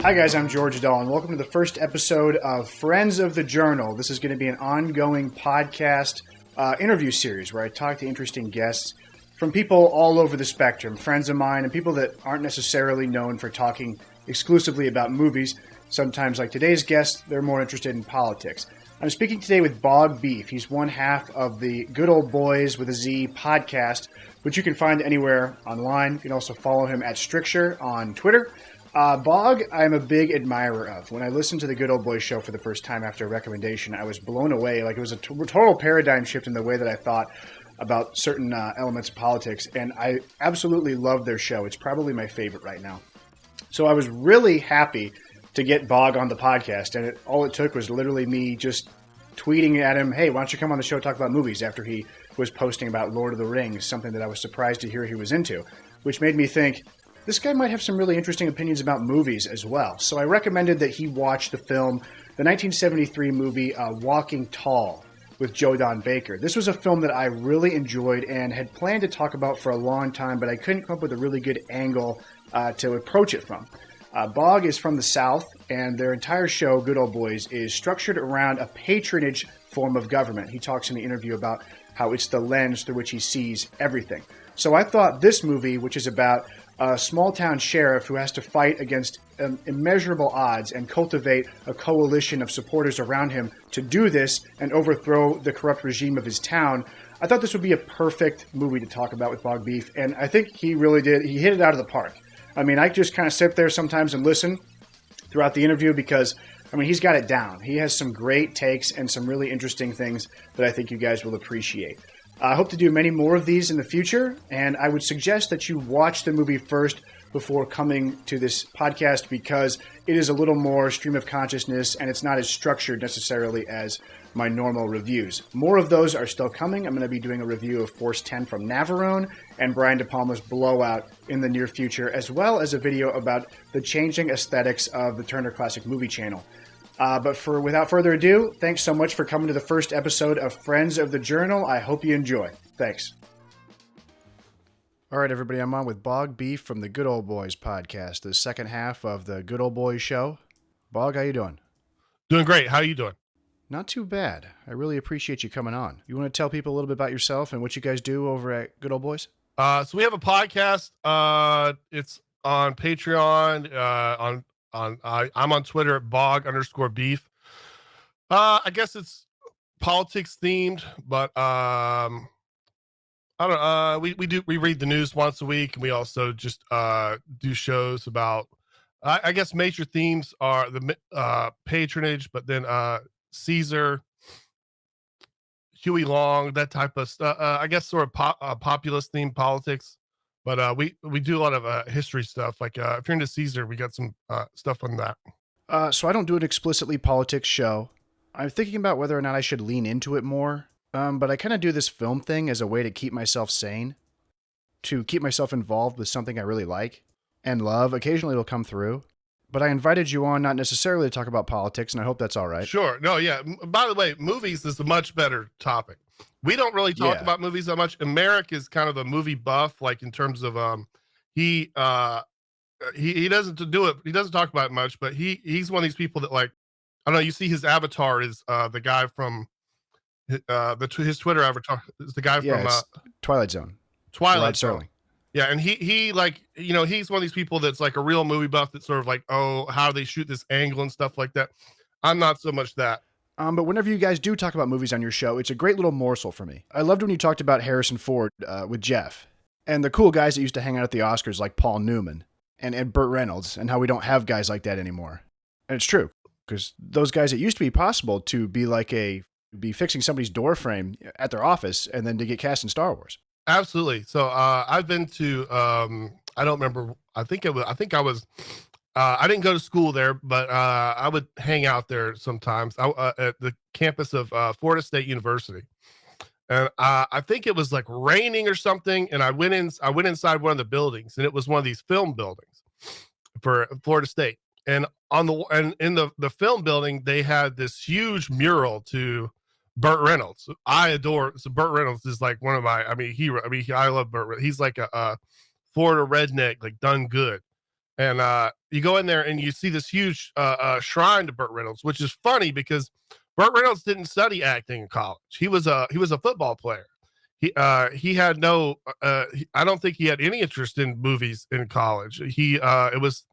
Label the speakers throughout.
Speaker 1: Hi guys, I'm George Dahl, and welcome to the first episode of Friends of the Journal. This is going to be an ongoing podcast interview series where I talk to interesting guests from people all over the spectrum, friends of mine and people that aren't necessarily known for talking exclusively about movies. Sometimes, like today's guest, they're more interested in politics. I'm speaking today with Bog Beef. He's one half of the Good Old Boys with a Z podcast, which you can find anywhere online. You can also follow him at Stricture on Twitter. Bog, I'm a big admirer of. When I listened to the Good Old Boys show for the first time after a recommendation, I was blown away. Like, it was a total paradigm shift in the way that I thought about certain elements of politics, and I absolutely love their show. It's probably my favorite right now. So I was really happy to get Bog on the podcast, and all it took was literally me just tweeting at him, hey, why don't you come on the show talk about movies, after he was posting about Lord of the Rings, something that I was surprised to hear he was into, which made me think, this guy might have some really interesting opinions about movies as well. So I recommended that he watch the 1973 movie Walking Tall with Joe Don Baker. This was a film that I really enjoyed and had planned to talk about for a long time, but I couldn't come up with a really good angle to approach it from. Bog is from the South, and their entire show, Good Old Boys, is structured around a patronage form of government. He talks in the interview about how it's the lens through which he sees everything. So I thought this movie, which is about a small-town sheriff who has to fight against immeasurable odds and cultivate a coalition of supporters around him to do this and overthrow the corrupt regime of his town, I thought this would be a perfect movie to talk about with Bog Beef, and I think he really did. He hit it out of the park. I mean, I just kind of sit there sometimes and listen throughout the interview because, I mean, he's got it down. He has some great takes and some really interesting things that I think you guys will appreciate. I hope to do many more of these in the future, and I would suggest that you watch the movie first before coming to this podcast because it is a little more stream of consciousness and it's not as structured necessarily as my normal reviews. More of those are still coming. I'm going to be doing a review of Force 10 from Navarone and Brian De Palma's Blowout in the near future, as well as a video about the changing aesthetics of the Turner Classic Movie Channel. But without further ado, thanks so much for coming to the first episode of Friends of the Journal. I hope you enjoy. Thanks. All right, everybody, I'm on with Bog Beef from the Good Old Boys podcast, the second half of the Good Old Boys show. Bog, how you doing?
Speaker 2: Doing great. How are you doing?
Speaker 1: Not too bad. I really appreciate you coming on. You want to tell people a little bit about yourself and what you guys do over at Good Old Boys?
Speaker 2: So we have a podcast. It's on Patreon. I'm on Twitter at Bog_Beef. I guess it's politics themed, but I don't know. We read the news once a week, and we also just do shows about. I guess major themes are the patronage, but then Caesar, Huey Long, that type of stuff. I guess sort of populist themed politics. But we do a lot of history stuff. Like if you're into Caesar, we got some stuff on that.
Speaker 1: So I don't do an explicitly politics show. I'm thinking about whether or not I should lean into it more. But I kind of do this film thing as a way to keep myself sane, to keep myself involved with something I really like and love. Occasionally it'll come through. But I invited you on not necessarily to talk about politics, and I hope that's all right.
Speaker 2: Sure. No, yeah. By the way, movies is a much better topic. We don't really talk about movies that much. Merrick is kind of a movie buff, like in terms of he doesn't do it. He doesn't talk about it much, but he's one of these people that, like, I don't know. You see his avatar is the guy from his Twitter avatar is the guy from
Speaker 1: Twilight Zone.
Speaker 2: Twilight Zone. Yeah, and he like, you know, he's one of these people that's like a real movie buff that's sort of like, oh, how do they shoot this angle and stuff like that. I'm not so much that.
Speaker 1: But whenever you guys do talk about movies on your show, it's a great little morsel for me. I loved when you talked about Harrison Ford with Jeff and the cool guys that used to hang out at the Oscars like Paul Newman and Burt Reynolds and how we don't have guys like that anymore. And it's true, because those guys, it used to be possible to be fixing somebody's door frame at their office and then to get cast in Star Wars.
Speaker 2: Absolutely. So I've been to I don't remember. I didn't go to school there, but I would hang out there sometimes at the campus of Florida State University. And I think it was like raining or something. And I went inside one of the buildings, and it was one of these film buildings for Florida State. And in the film building, they had this huge mural to Burt Reynolds. Burt Reynolds is like one of my, I love Burt Reynolds. He's like a Florida redneck, like done good. And you go in there and you see this huge shrine to Burt Reynolds, which is funny because Burt Reynolds didn't study acting in college. He was a football player. He had no I don't think he had any interest in movies in college. He it was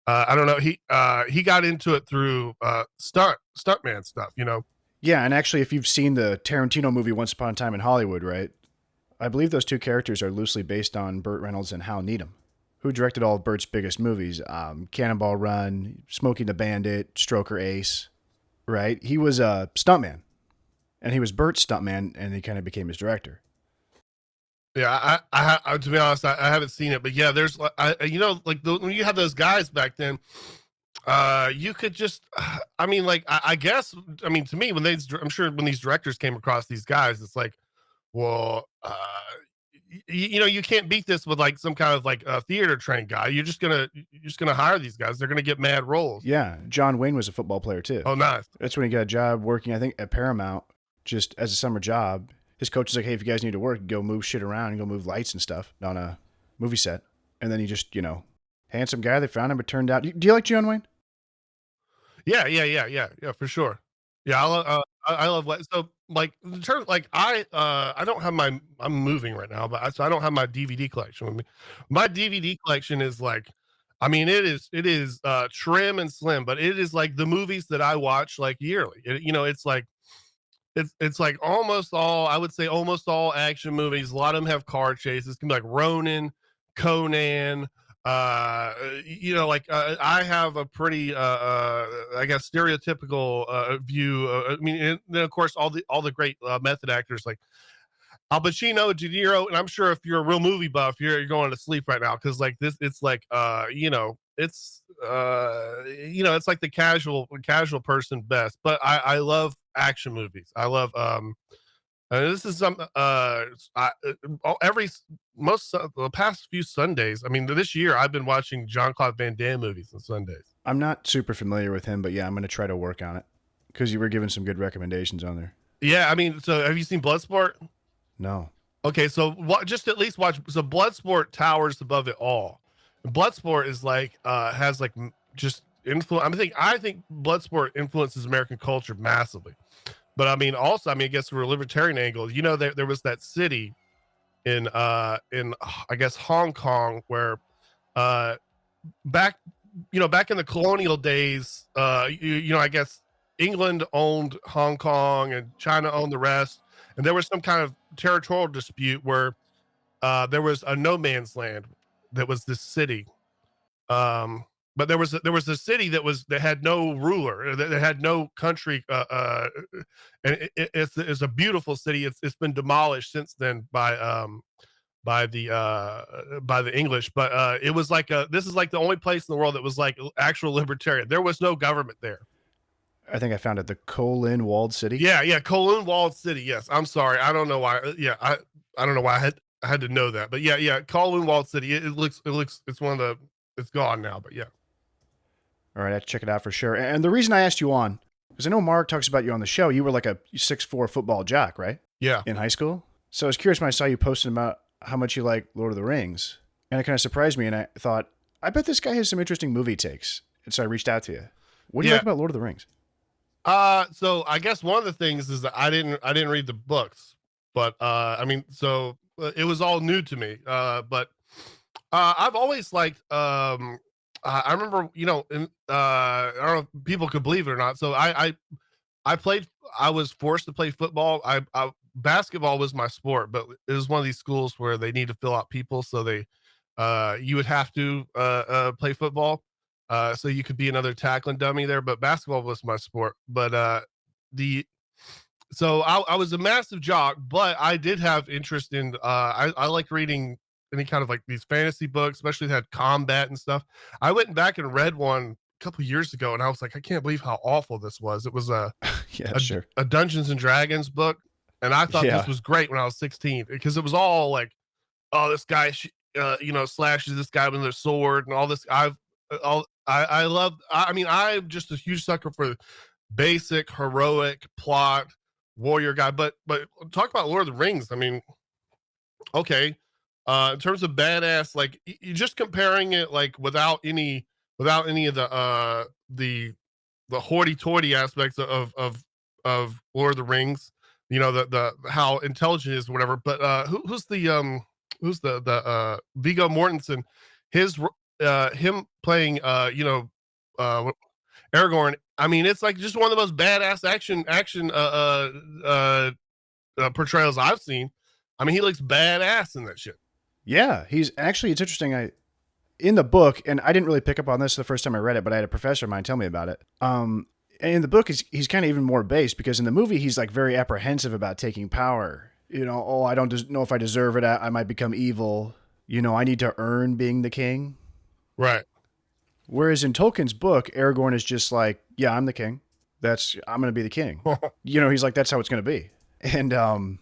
Speaker 2: I don't know, he got into it through stuntman stuff, you know.
Speaker 1: Yeah, and actually, if you've seen the Tarantino movie Once Upon a Time in Hollywood, right? I believe those two characters are loosely based on Burt Reynolds and Hal Needham, who directed all of Burt's biggest movies: Cannonball Run, Smokey the Bandit, Stroker Ace. Right? He was a stuntman, and he was Burt's stuntman, and he kind of became his director.
Speaker 2: Yeah, I to be honest, I haven't seen it, but yeah, there's you know, like when you had those guys back then, you could just, I mean, like I guess, I mean, to me, I'm sure when these directors came across these guys, it's like, well, you know, you can't beat this with like some kind of like a theater trained guy. You're just gonna hire these guys. They're gonna get mad roles.
Speaker 1: Yeah, John Wayne was a football player too.
Speaker 2: Oh, nice.
Speaker 1: That's when he got a job working, I think, at Paramount, just as a summer job. His coach was like, "Hey, if you guys need to work, go move shit around and go move lights and stuff on a movie set." And then he just, handsome guy. They found him. It turned out. Do you like John Wayne?
Speaker 2: Yeah, for sure. Yeah, I love what so like in terms like I don't have my I'm moving right now, but so I don't have my DVD collection with me. My DVD collection is like, I mean, it is trim and slim, but it is like the movies that I watch like yearly. You know, it's like it's like almost all, I would say almost all action movies. A lot of them have car chases. It can be like Ronin, Conan. You know, like I have a pretty, I guess, stereotypical view. I mean, and then of course all the great method actors like Al Pacino, De Niro, and I'm sure if you're a real movie buff, you're going to sleep right now because like this, it's like it's like the casual person best. But I love action movies. I love this is some every most the past few Sundays. I mean, this year I've been watching Jean Claude Van Damme movies on Sundays.
Speaker 1: I'm not super familiar with him, but yeah, I'm going to try to work on it because you were giving some good recommendations on there.
Speaker 2: Yeah, I mean, so have you seen Bloodsport?
Speaker 1: No.
Speaker 2: Okay, so just at least watch. So Bloodsport towers above it all. Bloodsport is like has like just influence. I think Bloodsport influences American culture massively. But I mean, also, I mean, I guess from a libertarian angle, you know, there was that city in I guess Hong Kong where uh back back in the colonial days, you know, I guess England owned Hong Kong and China owned the rest, and there was some kind of territorial dispute where there was a no man's land that was this city. But there was a city that had no ruler, that had no country, and it's a beautiful city. It's been demolished since then by the English, but it was like this is like the only place in the world that was like actual libertarian. There was no government there.
Speaker 1: I think I found it. The Kowloon Walled City.
Speaker 2: Yeah, Kowloon Walled City. Yes, I'm sorry, I don't know why. Yeah, I don't know why I had to know that, but yeah, Kowloon Walled City. It looks it's one of the it's gone now, but yeah.
Speaker 1: All right, I have to check it out for sure. And the reason I asked you on, because I know Mark talks about you on the show, you were like a 6'4" football jock, right?
Speaker 2: Yeah.
Speaker 1: In high school? So I was curious when I saw you posting about how much you like Lord of the Rings. And it kind of surprised me, and I thought, I bet this guy has some interesting movie takes. And so I reached out to you. What do you like about Lord of the Rings?
Speaker 2: So I guess one of the things is that I didn't read the books, but I mean, so it was all new to me. But I've always liked I remember, you know, I don't know if people could believe it or not. So I was forced to play football. Basketball was my sport, but it was one of these schools where they need to fill out people. So you would have to, play football. So you could be another tackling dummy there, but basketball was my sport. But, the, so I was a massive jock, but I did have interest in, I like reading any kind of like these fantasy books, especially that had combat and stuff. I went back and read one a couple years ago, and I was like, I can't believe how awful this was. It was
Speaker 1: yeah, sure.
Speaker 2: a Dungeons and Dragons book, and I thought this was great when I was 16 because it was all like, oh, this guy, slashes this guy with a sword and all this. I love. I mean, I'm just a huge sucker for basic heroic plot warrior guy. But talk about Lord of the Rings. I mean, okay. In terms of badass, like you just comparing it like without any of the hoity-toity aspects of Lord of the Rings, you know, the how intelligent is whatever. But who's the Viggo Mortensen, his him playing Aragorn. I mean, it's like just one of the most badass action portrayals I've seen. I mean, he looks badass in that shit.
Speaker 1: Yeah, he's actually, it's interesting. In the book, and I didn't really pick up on this the first time I read it, but I had a professor of mine tell me about it. And in the book, he's kind of even more base, because in the movie, he's like very apprehensive about taking power. You know, oh, I don't know if I deserve it. I might become evil. You know, I need to earn being the king.
Speaker 2: Right.
Speaker 1: Whereas in Tolkien's book, Aragorn is just like, yeah, I'm the king. I'm going to be the king. You know, he's like, that's how it's going to be. And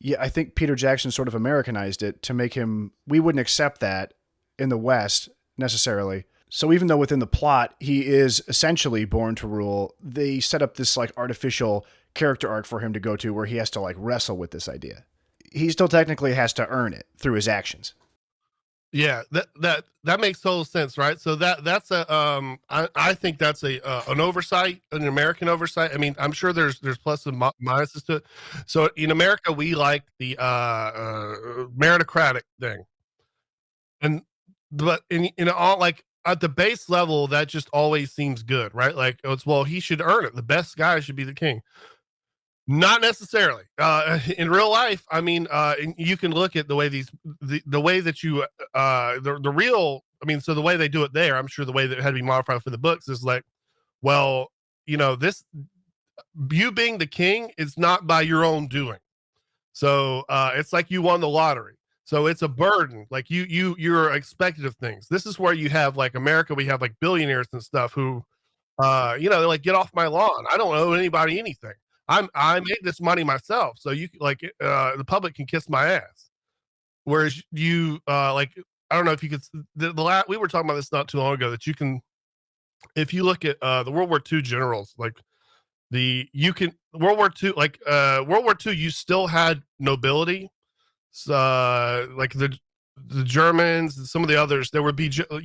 Speaker 1: yeah, I think Peter Jackson sort of Americanized it to make him, we wouldn't accept that in the West necessarily. So even though within the plot he is essentially born to rule, they set up this like artificial character arc for him to go to where he has to like wrestle with this idea. He still technically has to earn it through his actions.
Speaker 2: Yeah, that makes total sense, right? So that's a I think that's a an oversight, an American oversight. I mean, I'm sure there's pluses and minuses to it. So in America, we like the meritocratic thing, and but in all like at the base level, that just always seems good, right? Like it's well, he should earn it. The best guy should be the king. Not necessarily. In real life, I mean, you can look at the way the way that you the real. I mean, so the way they do it there, I'm sure the way that it had to be modified for the books is like, well, you know, this you being the king is not by your own doing. So it's like you won the lottery. So it's a burden. Like you're expected of things. This is where you have like America. We have like billionaires and stuff who you know, they're like, get off my lawn. I don't owe anybody anything. I made this money myself. So you like the public can kiss my ass. Whereas you like I don't know if you could we were talking about this not too long ago that you can if you look at the World War II generals, like you can World War II, you still had nobility. Like the Germans and some of the others, there would be a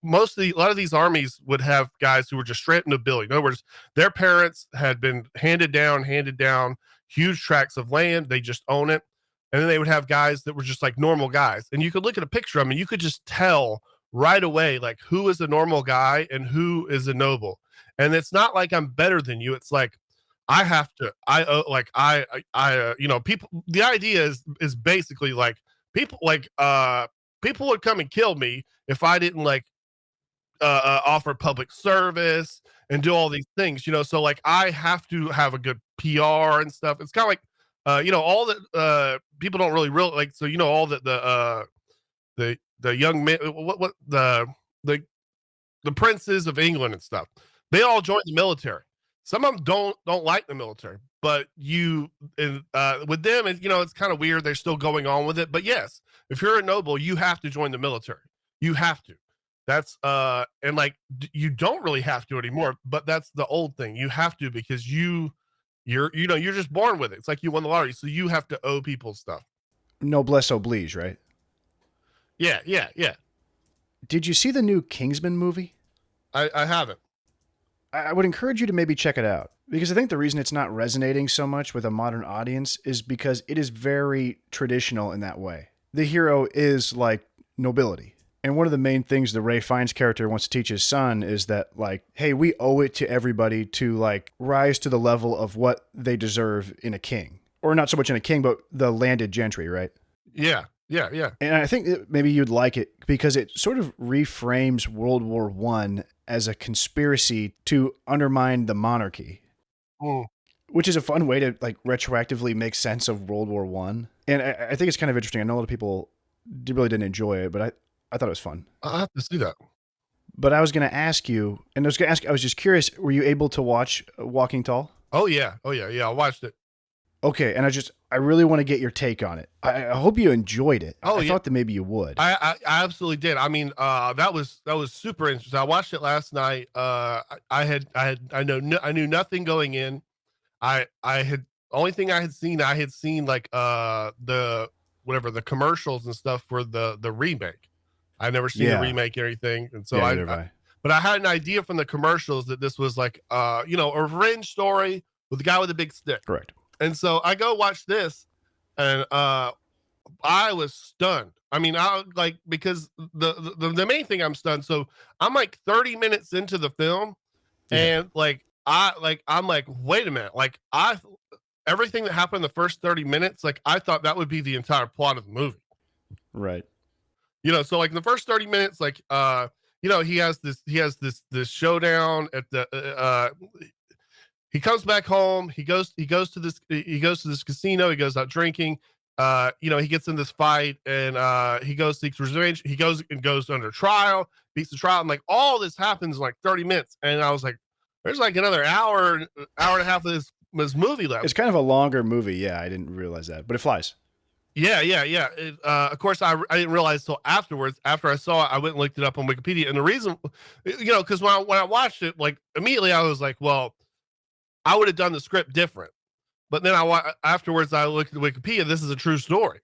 Speaker 2: lot of these armies would have guys who were just straight up nobility. In other words, their parents had been handed down huge tracts of land. They just own it. And then they would have guys that were just like normal guys. And you could look at a picture of them and you could just tell right away, like who is a normal guy and who is a noble. And it's not like I'm better than you. It's like, I have to, you know, people, the idea is basically like, people would come and kill me if I didn't like offer public service and do all these things, you know. So like I have to have a good PR and stuff. It's kind of like you know, all that people don't really like. So you know, all that the young men, what the the princes of England and stuff, they all joined the military. Some of them don't like the military, but with them, you know, it's kind of weird. They're still going on with it, but yes, if you're a noble, you have to join the military. You have to. That's and like you don't really have to anymore, but that's the old thing. You have to because you know you're just born with it. It's like you won the lottery, so you have to owe people stuff.
Speaker 1: Noblesse oblige, right?
Speaker 2: Yeah.
Speaker 1: Did you see the new Kingsman movie?
Speaker 2: I haven't.
Speaker 1: I would encourage you to maybe check it out, because I think the reason it's not resonating so much with a modern audience is because it is very traditional in that way. The hero is like nobility. And one of the main things the Ray Fiennes character wants to teach his son is that, like, hey, we owe it to everybody to like rise to the level of what they deserve in a king. Or not so much in a king, but the landed gentry, right?
Speaker 2: Yeah.
Speaker 1: And I think that maybe you'd like it because it sort of reframes World War One as a conspiracy to undermine the monarchy, which is a fun way to like retroactively make sense of World War One. And I think it's kind of interesting. I know a lot of people really didn't enjoy it, but I thought it was fun.
Speaker 2: I'll have to see that.
Speaker 1: But I was going to ask you, and I was just curious, were you able to watch Walking Tall?
Speaker 2: Oh yeah. I watched it.
Speaker 1: Okay, and I really want to get your take on it. I hope you enjoyed it. I thought that maybe you would.
Speaker 2: I absolutely did. I mean, that was super interesting. I watched it last night. I knew nothing going in. I had only thing I had seen like whatever the commercials and stuff for the remake. I'd never seen the remake or anything, and so but I had an idea from the commercials that this was like a revenge story with the guy with the big stick.
Speaker 1: Correct.
Speaker 2: And so I go watch this, and I was stunned. I mean, because the main thing I'm stunned. So I'm like 30 minutes into the film, and I'm like, wait a minute, like everything that happened in the first 30 minutes, like I thought that would be the entire plot of the movie.
Speaker 1: Right.
Speaker 2: So like in the first 30 minutes, like he has this showdown at the he comes back home, he goes to this casino, he goes out drinking, he gets in this fight, and he seeks revenge, he goes under trial, beats the trial, and like all this happens in like 30 minutes. And I was like, there's like another hour and a half of this movie left.
Speaker 1: It's kind of a longer movie. Yeah, I didn't realize that, but it flies.
Speaker 2: Yeah. Of course, I didn't realize until afterwards. After I saw it, I went and looked it up on Wikipedia. And the reason, because when I watched it, like immediately I was like, well, I would have done the script different. But then afterwards, I looked at Wikipedia. This is a true story.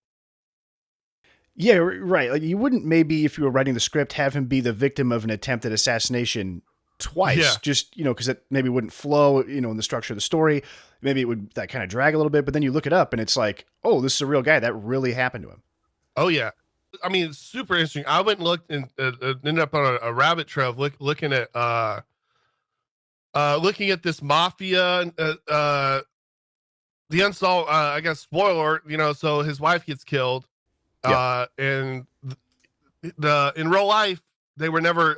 Speaker 1: Yeah, right. Like you wouldn't maybe, if you were writing the script, have him be the victim of an attempted assassination twice.
Speaker 2: Yeah.
Speaker 1: Just, because it maybe wouldn't flow, in the structure of the story. Maybe it would that kind of drag a little bit, but then you look it up and it's like, oh, this is a real guy. That really happened to him.
Speaker 2: Oh, yeah. I mean, it's super interesting. I went and looked and ended up on a rabbit trail looking at this mafia, the unsolved, I guess, spoiler, so his wife gets killed. Yeah. And in real life, he was never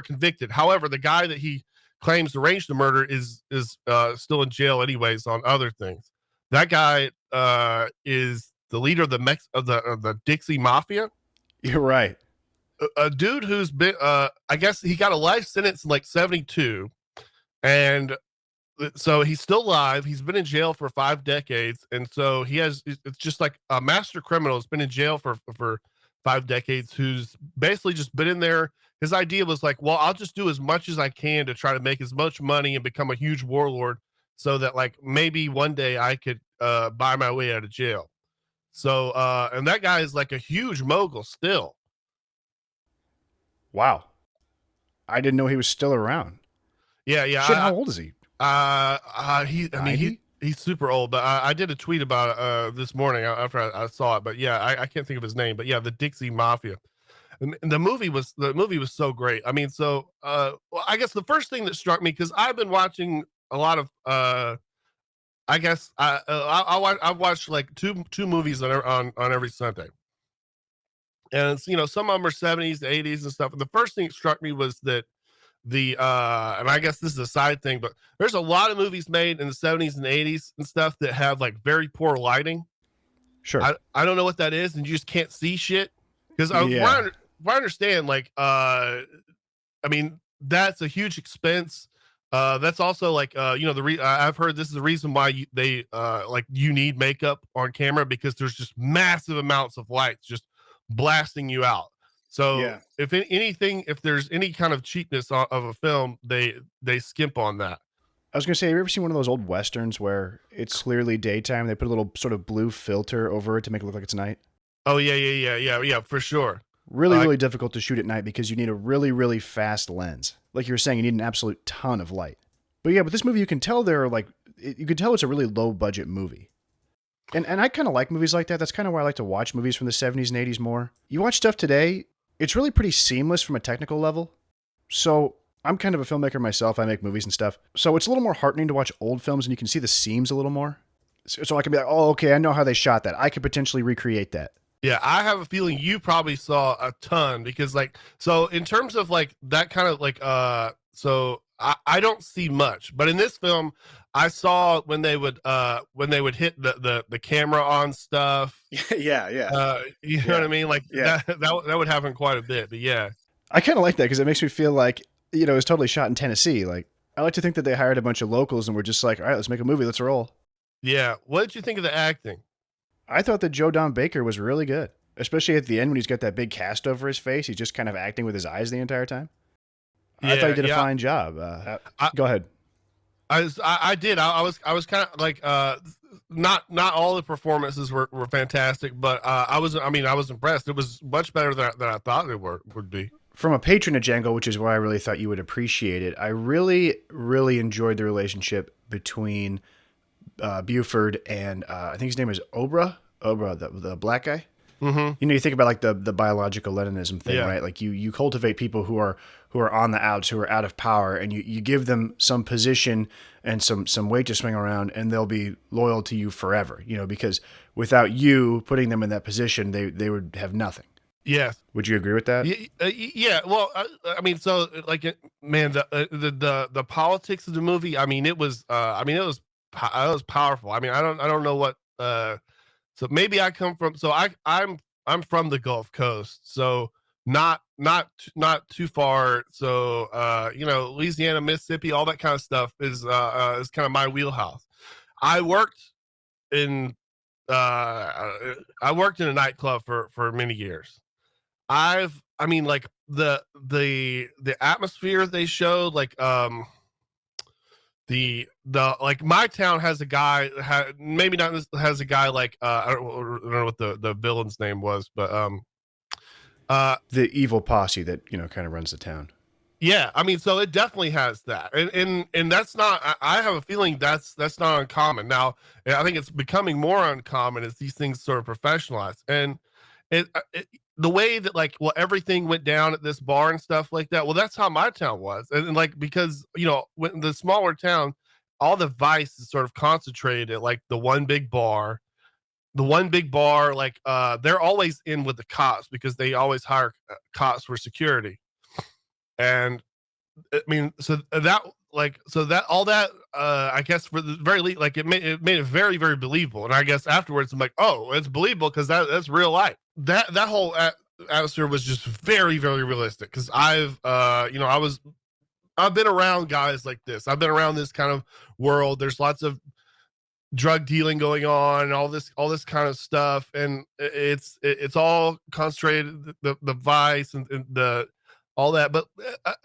Speaker 2: convicted. However, the guy that he claims arranged the murder is still in jail anyways on other things. That guy is the leader of the Dixie Mafia.
Speaker 1: You're right.
Speaker 2: A dude who's been I guess he got a life sentence in like 1972, and so he's still alive. He's been in jail for 5 decades, and so it's just like a master criminal has been in jail for 5 decades, who's basically just been in there. His idea was like, well, I'll just do as much as I can to try to make as much money and become a huge warlord, so that like maybe one day I could buy my way out of jail. So and that guy is like a huge mogul still.
Speaker 1: Wow. I didn't know he was still around.
Speaker 2: Yeah.
Speaker 1: Shit, how old is he?
Speaker 2: He's super old, but I did a tweet about it this morning after I saw it. But yeah, I can't think of his name. But yeah, the Dixie Mafia. And the movie was so great. I mean, so well, I guess the first thing that struck me, because I've been watching a lot of I guess I watched like two movies on every Sunday. And it's, some of them are 70s, 80s and stuff. And the first thing that struck me was that and I guess this is a side thing, but there's a lot of movies made in the 70s and 80s and stuff that have like very poor lighting.
Speaker 1: Sure.
Speaker 2: I don't know what that is, and you just can't see shit. Because I understand, like I mean, that's a huge expense. That's also like I've heard this is the reason why you need makeup on camera, because there's just massive amounts of lights just blasting you out. So if anything, if there's any kind of cheapness of a film, they skimp on that.
Speaker 1: I was going to say, have you ever seen one of those old Westerns where it's clearly daytime? They put a little sort of blue filter over it to make it look like it's night.
Speaker 2: Oh yeah, for sure.
Speaker 1: Really difficult to shoot at night because you need a really, really fast lens. Like you were saying, you need an absolute ton of light. But yeah, with this movie, you can tell you can tell it's a really low budget movie. And I kind of like movies like that. That's kind of why I like to watch movies from the 70s and 80s more. You watch stuff today, it's really pretty seamless from a technical level. So I'm kind of a filmmaker myself. I make movies and stuff. So it's a little more heartening to watch old films, and you can see the seams a little more. So I can be like, oh, okay, I know how they shot that. I could potentially recreate that.
Speaker 2: Yeah, I have a feeling you probably saw a ton, because so in terms of like that kind of like, so I don't see much, but in this film, I saw when they would hit the camera on stuff.
Speaker 1: Yeah.
Speaker 2: You know what I mean? Like that would happen quite a bit, but yeah.
Speaker 1: I kind of like that because it makes me feel like, it was totally shot in Tennessee. Like, I like to think that they hired a bunch of locals and were just like, all right, let's make a movie. Let's roll.
Speaker 2: Yeah. What did you think of the acting?
Speaker 1: I thought that Joe Don Baker was really good, especially at the end when he's got that big cast over his face. He's just kind of acting with his eyes the entire time. I thought he did a fine job. Go ahead.
Speaker 2: I did. I was kind of like not all the performances were fantastic, but I was impressed. It was much better than I thought it would be.
Speaker 1: From a patronage angle, which is why I really thought you would appreciate it, I really, really enjoyed the relationship between Buford and I think his name is Obra, the black guy.
Speaker 2: Mm-hmm.
Speaker 1: You know, you think about like the biological Leninism thing,
Speaker 2: Yeah.
Speaker 1: right? Like you cultivate people who are on the outs, who are out of power, and you give them some position and some weight to swing around, and they'll be loyal to you forever. You know, because without you putting them in that position, they would have nothing.
Speaker 2: Yes.
Speaker 1: Would you agree with that?
Speaker 2: Yeah. Well, I mean, so like, man, the politics of the movie. I mean, it was. It was powerful. I mean, I don't know what. So maybe I come from. So I'm from the Gulf Coast. So not too far. So Louisiana, Mississippi, all that kind of stuff is kind of my wheelhouse. I worked in I worked in a nightclub for many years. I mean, like the atmosphere they showed, like the like my town has a guy, maybe not has a guy like I don't know what the villain's name was, but
Speaker 1: The evil posse that kind of runs the town.
Speaker 2: yeah, I mean, so it definitely has that, and that's not. I have a feeling that's not uncommon now. I think it's becoming more uncommon as these things sort of professionalize, and the way that like everything went down at this bar and stuff like that. Well, that's how my town was, and like because when the smaller town, all the vice is sort of concentrated at like the one big bar. The one big bar, like they're always in with the cops because they always hire cops for security. And I mean, so that all that I guess for the very least, like it made it very, very believable. And I guess afterwards I'm like, oh, it's believable because that's real life. That whole atmosphere was just very, very realistic. Because I've been around guys like this. I've been around this kind of world. There's lots of drug dealing going on and all this kind of stuff, and it's all concentrated, the vice and the all that. But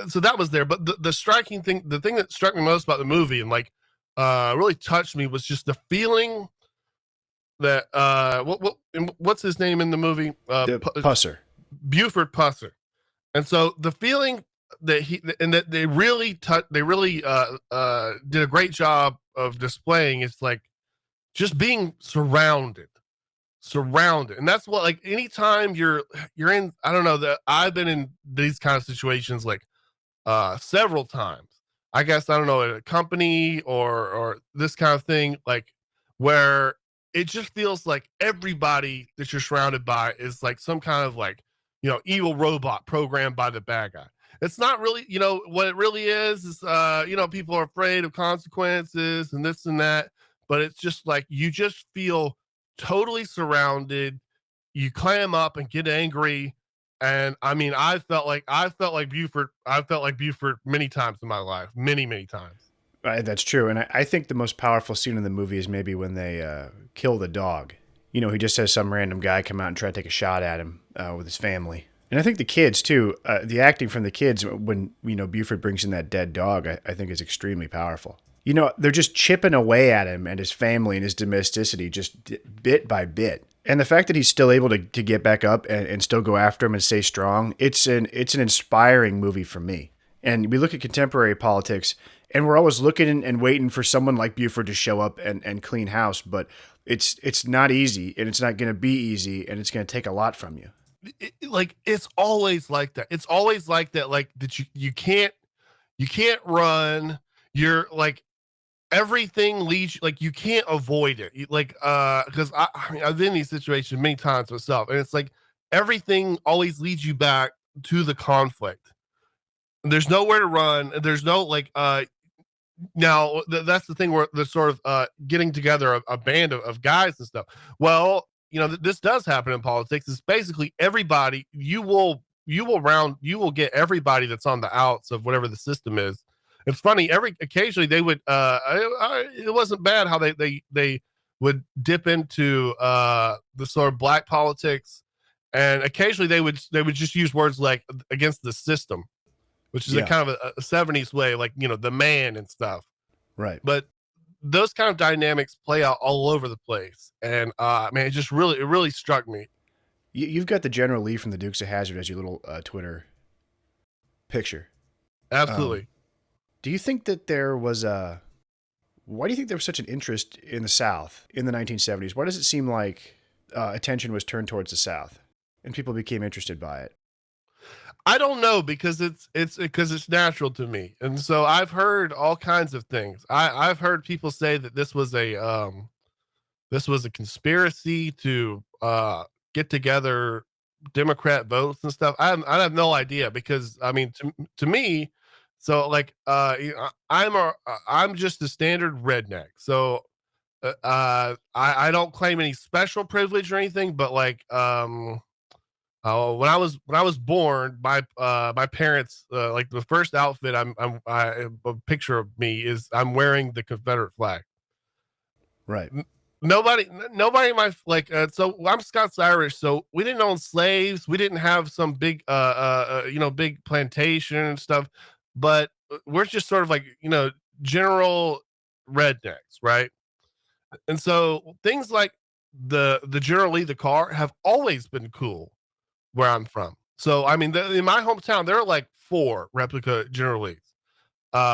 Speaker 2: so that was there, but the striking thing, the thing that struck me most about the movie and like really touched me was just the feeling that what's his name in the movie,
Speaker 1: Pusser.
Speaker 2: Buford Pusser. And so the feeling that they really did a great job of displaying is like just being surrounded. And that's what, like, anytime you're in, I don't know, that I've been in these kind of situations like several times. I guess I don't know, at a company or this kind of thing, like where it just feels like everybody that you're surrounded by is like some kind of like, evil robot programmed by the bad guy. It's not really, what it really is people are afraid of consequences and this and that, but it's just like you just feel totally surrounded. You clam up and get angry. And I mean, I felt like Buford. I felt like Buford many times in my life, many, many times.
Speaker 1: That's true. And I think the most powerful scene in the movie is maybe when they kill the dog. He just has some random guy come out and try to take a shot at him with his family. And I think the kids, too, the acting from the kids when, Buford brings in that dead dog, I think is extremely powerful. They're just chipping away at him and his family and his domesticity just bit by bit. And the fact that he's still able to get back up and still go after him and stay strong, it's an inspiring movie for me. And we look at contemporary politics, and we're always looking and waiting for someone like Buford to show up and clean house. But it's not easy, and it's not going to be easy, and it's going to take a lot from you.
Speaker 2: It's always like that. It's always like that. Like that you can't run. You're like, everything leads, like you can't avoid it. Because I've been in these situations many times myself, and it's like everything always leads you back to the conflict. There's nowhere to run. There's no like now that's the thing where the sort of getting together a band of guys and stuff. Well, this does happen in politics. It's basically everybody. You will get everybody that's on the outs of whatever the system is. It's funny. Occasionally they would. It wasn't bad how they would dip into the sort of black politics, and occasionally they would just use words like against the system, which is a kind of a 70s way, like the man and stuff.
Speaker 1: Right.
Speaker 2: But those kind of dynamics play out all over the place. And man, it really struck me.
Speaker 1: You've got the General Lee from the Dukes of Hazzard as your little Twitter picture.
Speaker 2: Absolutely.
Speaker 1: Do you think that there was a... Why do you think there was such an interest in the South in the 1970s? Why does it seem like attention was turned towards the South and people became interested by it?
Speaker 2: I don't know, because it's natural to me. And so I've heard all kinds of things. I've heard people say that this was a conspiracy to get together Democrat votes and stuff. I have no idea, because I mean, to me, so like I'm just a standard redneck. So I don't claim any special privilege or anything, but like when I was born, my parents, like the first outfit a picture of me is I'm wearing the Confederate flag.
Speaker 1: Right.
Speaker 2: Nobody in my like so I'm Scots Irish, so we didn't own slaves, we didn't have some big big plantation and stuff, but we're just sort of like, general rednecks, right? And so things like the General Lee the car have always been cool where I'm from. So I mean, in my hometown there are like 4 replica General Lees.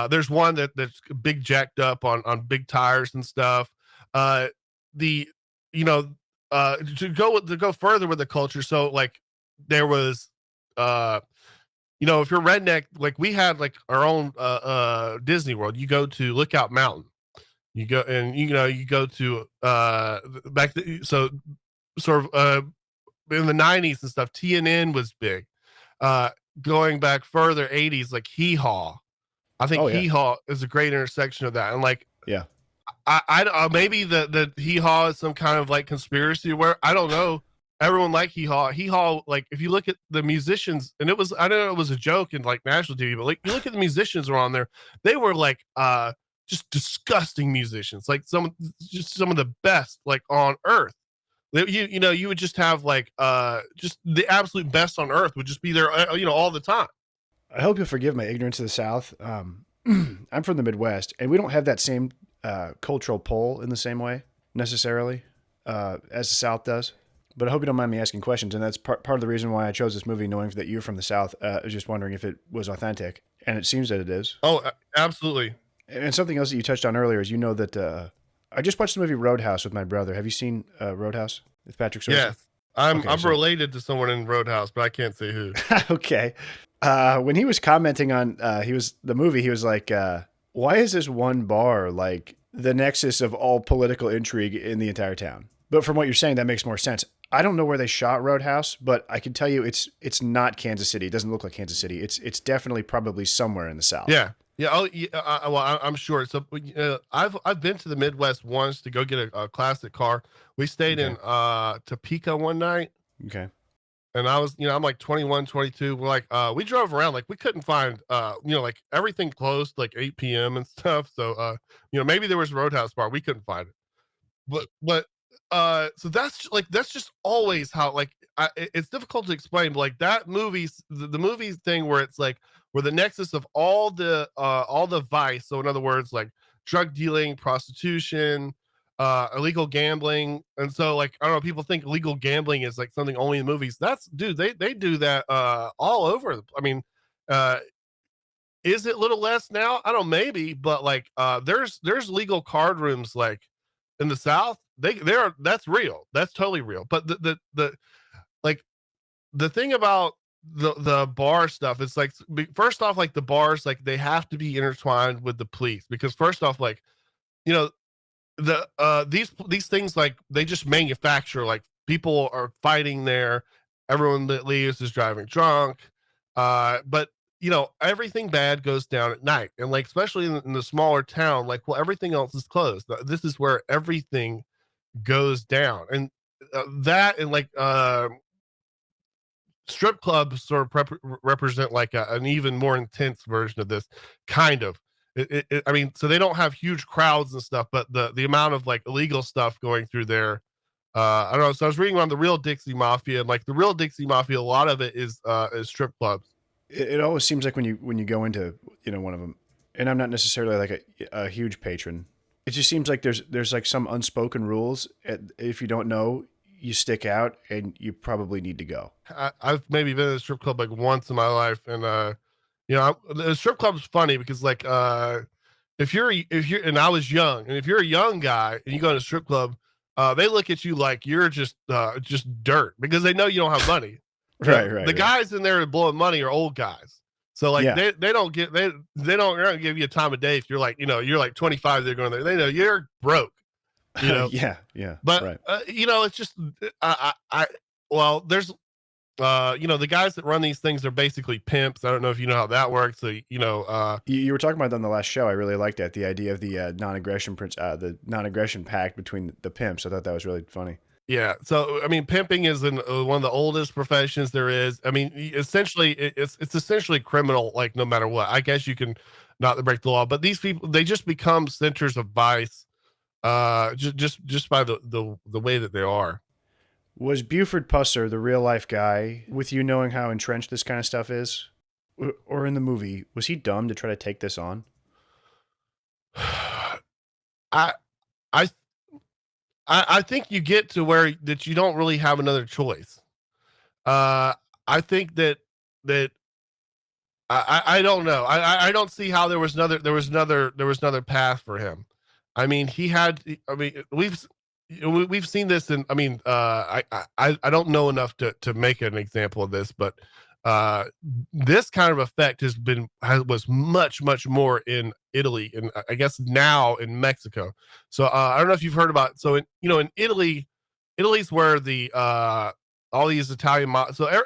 Speaker 2: There's one that's big, jacked up on big tires and stuff. Uh, the you know to go further with the culture. So like there was if you're redneck, like we had like our own Disney World. You go to Lookout Mountain. You go and you go to so sort of in the 90s and stuff. TNN was big. Going back further, 80s, like Hee Haw. I think Hee Haw is a great intersection of that. And like,
Speaker 1: yeah,
Speaker 2: I maybe the Hee Haw is some kind of like conspiracy where I don't know. Everyone liked Hee Haw. Hee Haw, like if you look at the musicians, and I know it was a joke in like national TV, but like you look at the musicians who are on there, they were like just disgusting musicians, like some of the best like on earth. You would just have like just the absolute best on earth would just be there all the time.
Speaker 1: I hope you'll forgive my ignorance of the South. I'm from the Midwest, and we don't have that same cultural pull in the same way necessarily as the South does. But I hope you don't mind me asking questions, and that's part of the reason why I chose this movie, knowing that you're from the South. I was just wondering if it was authentic, and it seems that it is.
Speaker 2: Oh, absolutely.
Speaker 1: And something else that you touched on earlier is that I just watched the movie Roadhouse with my brother. Have you seen Roadhouse with Patrick Swayze?
Speaker 2: Yes. I'm related to someone in Roadhouse, but I can't say who.
Speaker 1: Okay. When he was commenting on the movie, he was like, why is this one bar like the nexus of all political intrigue in the entire town? But from what you're saying, that makes more sense. I don't know where they shot Roadhouse, but I can tell you it's not Kansas City. It doesn't look like Kansas City. It's definitely probably somewhere in the South.
Speaker 2: Yeah. Yeah. Oh, yeah. Well, I'm sure. So I've been to the Midwest once to go get a classic car. We stayed in Topeka one night.
Speaker 1: Okay.
Speaker 2: And I was, I'm like 21, 22. We're like, we drove around, like we couldn't find, like everything closed like 8 p.m. and stuff. So, maybe there was a Roadhouse bar. We couldn't find it. But so that's just always how, like, it's difficult to explain, but like that movie's, the movie thing where it's like, where the nexus of all the vice. So in other words, like drug dealing, prostitution, illegal gambling. And so like, I don't know, people think illegal gambling is like something only in movies. They do that all over. I mean, is it a little less now? I don't know, maybe, but like there's legal card rooms like in the South. That's real. That's totally real. But the like the thing about the bar stuff, it's like, first off, like the bars, like they have to be intertwined with the police, because first off, like, these things, like they just manufacture, like people are fighting there, everyone that leaves is driving drunk, but everything bad goes down at night, and like especially in the smaller town, like, well, everything else is closed. This is where everything goes down, and that, and like strip clubs sort of represent like an even more intense version of this kind of. I mean, so they don't have huge crowds and stuff, but the amount of like illegal stuff going through there, I don't know. So I was reading on the Real Dixie Mafia, and like the Real Dixie Mafia, a lot of it is strip clubs.
Speaker 1: It always seems like when you go into one of them, And I'm not necessarily like a huge patron. It just seems like there's like some unspoken rules. If you don't know, you stick out, and you probably need to go.
Speaker 2: I've maybe been in a strip club like once in my life, and the strip club's funny because like if you're and I was young, and if you're a young guy and you go to a strip club, they look at you like you're just dirt because they know you don't have money. The guys in there blowing money are old guys. So like they don't get they're not gonna give you a time of day if you're like, you're like 25, they're going there. They know you're broke.
Speaker 1: Yeah.
Speaker 2: But it's just well, there's the guys that run these things are basically pimps. I don't know if you know how that works. So,
Speaker 1: you were talking about that on the last show. I really liked that, the idea of the non-aggression pact between the pimps. I thought that was really funny.
Speaker 2: Yeah. So, I mean, pimping is one of the oldest professions there is. I mean, essentially, it's essentially criminal, like no matter what. I guess you can not break the law, but these people, they just become centers of vice, just by the way that they are.
Speaker 1: Was Buford Pusser, the real life guy, with you knowing how entrenched this kind of stuff is, or in the movie, was he dumb to try to take this on?
Speaker 2: I think you get to where that you don't really have another choice. I think that I don't know. I don't see how there was another path for him. I mean, we've seen this in, I mean, I don't know enough to make an example of this, but this kind of effect was much more in Italy, and I guess now in Mexico. So I don't know if you've heard about, so in Italy's where the all these Italian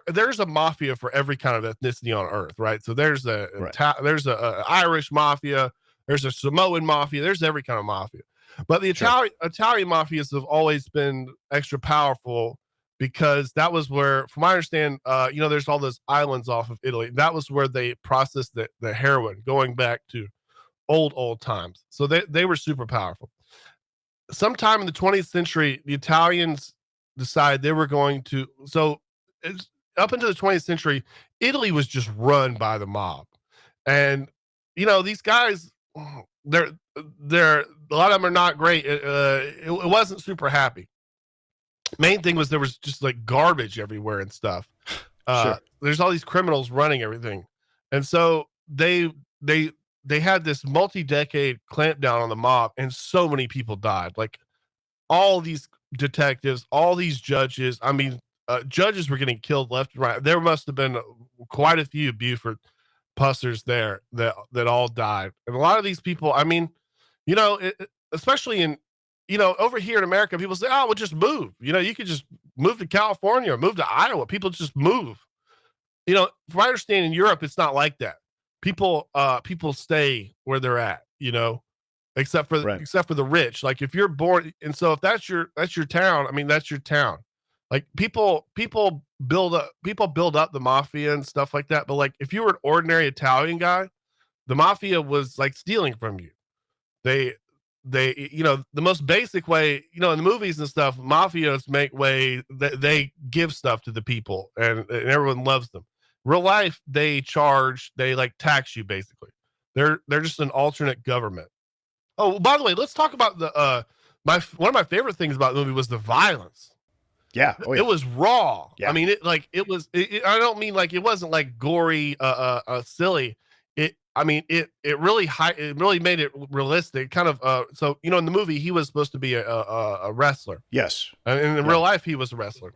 Speaker 2: there's a mafia for every kind of ethnicity on earth, right? So there's there's a Irish mafia, there's a Samoan mafia, there's every kind of mafia. But the Italian mafias have always been extra powerful because that was where, from what I understand, there's all those islands off of Italy. That was where they processed the heroin, going back to old times. So they were super powerful. Sometime in the 20th century, the Italians decided they were going to. So up into the 20th century, Italy was just run by the mob, and these guys, they're a lot of them are not great. It wasn't super happy. Main thing was there was just like garbage everywhere and stuff.
Speaker 1: Sure.
Speaker 2: There's all these criminals running everything, and so they had this multi-decade clampdown on the mob, and so many people died. Like all these detectives, all these judges. I mean, judges were getting killed left and right. There must have been quite a few Buford Pussers there that all died, and a lot of these people. I mean, especially in over here in America, people say, "Oh, we'll just move." You could just move to California or move to Iowa. People just move. From my understanding, in Europe, it's not like that. People stay where they're at. Except for the rich. Like if you're born, and so if that's your town, I mean that's your town. Like people build up the mafia and stuff like that. But like if you were an ordinary Italian guy, the mafia was like stealing from you. They the most basic way, in the movies and stuff, mafias make way that they give stuff to the people, and everyone loves them. Real life, they like tax you basically. They're just an alternate government. Oh, by the way, let's talk about the one of my favorite things about the movie was the violence.
Speaker 1: Yeah. Oh, yeah.
Speaker 2: It was raw.
Speaker 1: Yeah.
Speaker 2: I mean, I don't mean like it wasn't like gory, silly. It really made it realistic. Kind of, so in the movie he was supposed to be a wrestler.
Speaker 1: Yes.
Speaker 2: And in real life he was a wrestler,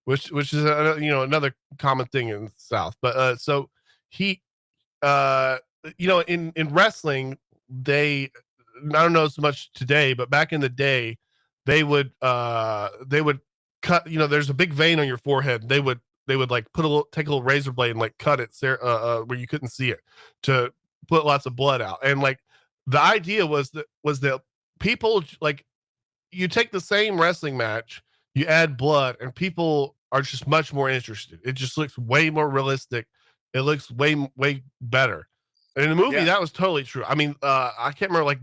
Speaker 2: which is another common thing in the South. But so he, in wrestling I don't know so much today, but back in the day, they would cut. There's a big vein on your forehead. They would like take a little razor blade and like cut it where you couldn't see it to put lots of blood out. And like the idea was that people, like, you take the same wrestling match, you add blood, and people are just much more interested. It just looks way more realistic. It looks way better. And in the movie, that was totally true. I mean, I can't remember, like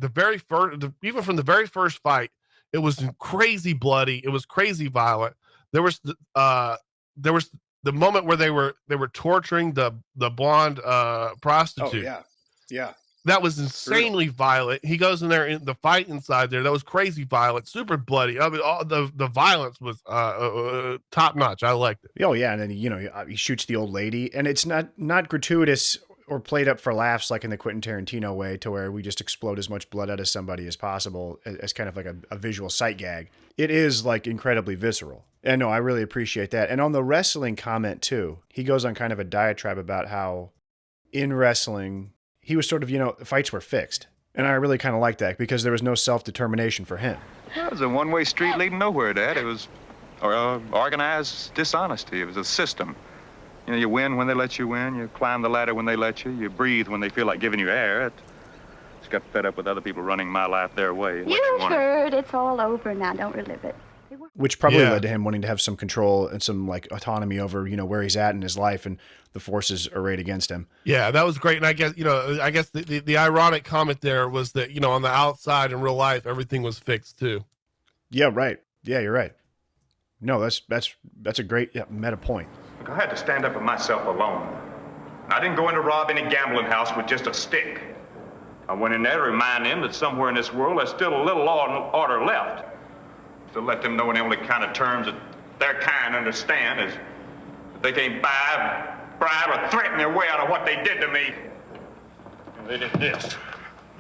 Speaker 2: even from the very first fight, it was crazy bloody. It was crazy violent. There was the moment where they were torturing the blonde prostitute.
Speaker 1: Oh yeah.
Speaker 2: that was insanely violent. He goes in there in the fight inside there. That was crazy violent, super bloody. I mean, all the violence was top notch. I liked it.
Speaker 1: Oh yeah, and then he shoots the old lady, and it's not gratuitous or played up for laughs like in the Quentin Tarantino way, to where we just explode as much blood out of somebody as possible as kind of like a visual sight gag. It is like incredibly visceral. And no, I really appreciate that. And on the wrestling comment too, he goes on kind of a diatribe about how in wrestling he was sort of, fights were fixed. And I really kind of like that because there was no self-determination for him.
Speaker 3: It was a one-way street leading nowhere, Dad. It was organized dishonesty. It was a system. You win when they let you win. You climb the ladder when they let you. You breathe when they feel like giving you air. Just got fed up with other people running my life their way.
Speaker 4: You've heard. It's all over now. Don't relive it.
Speaker 1: Which probably led to him wanting to have some control and some like autonomy over, where he's at in his life and the forces arrayed against him.
Speaker 2: Yeah, that was great. And I guess, the ironic comment there was that, on the outside in real life, everything was fixed too.
Speaker 1: Yeah, right. Yeah, you're right. No, that's a great meta point.
Speaker 3: Look, I had to stand up for myself alone. I didn't go in to rob any gambling house with just a stick. I went in there to remind them that somewhere in this world there's still a little order left. To let them know in the only kind of terms that their kind understand is that they can't bribe, or threaten their way out of what they did to me. And they did this.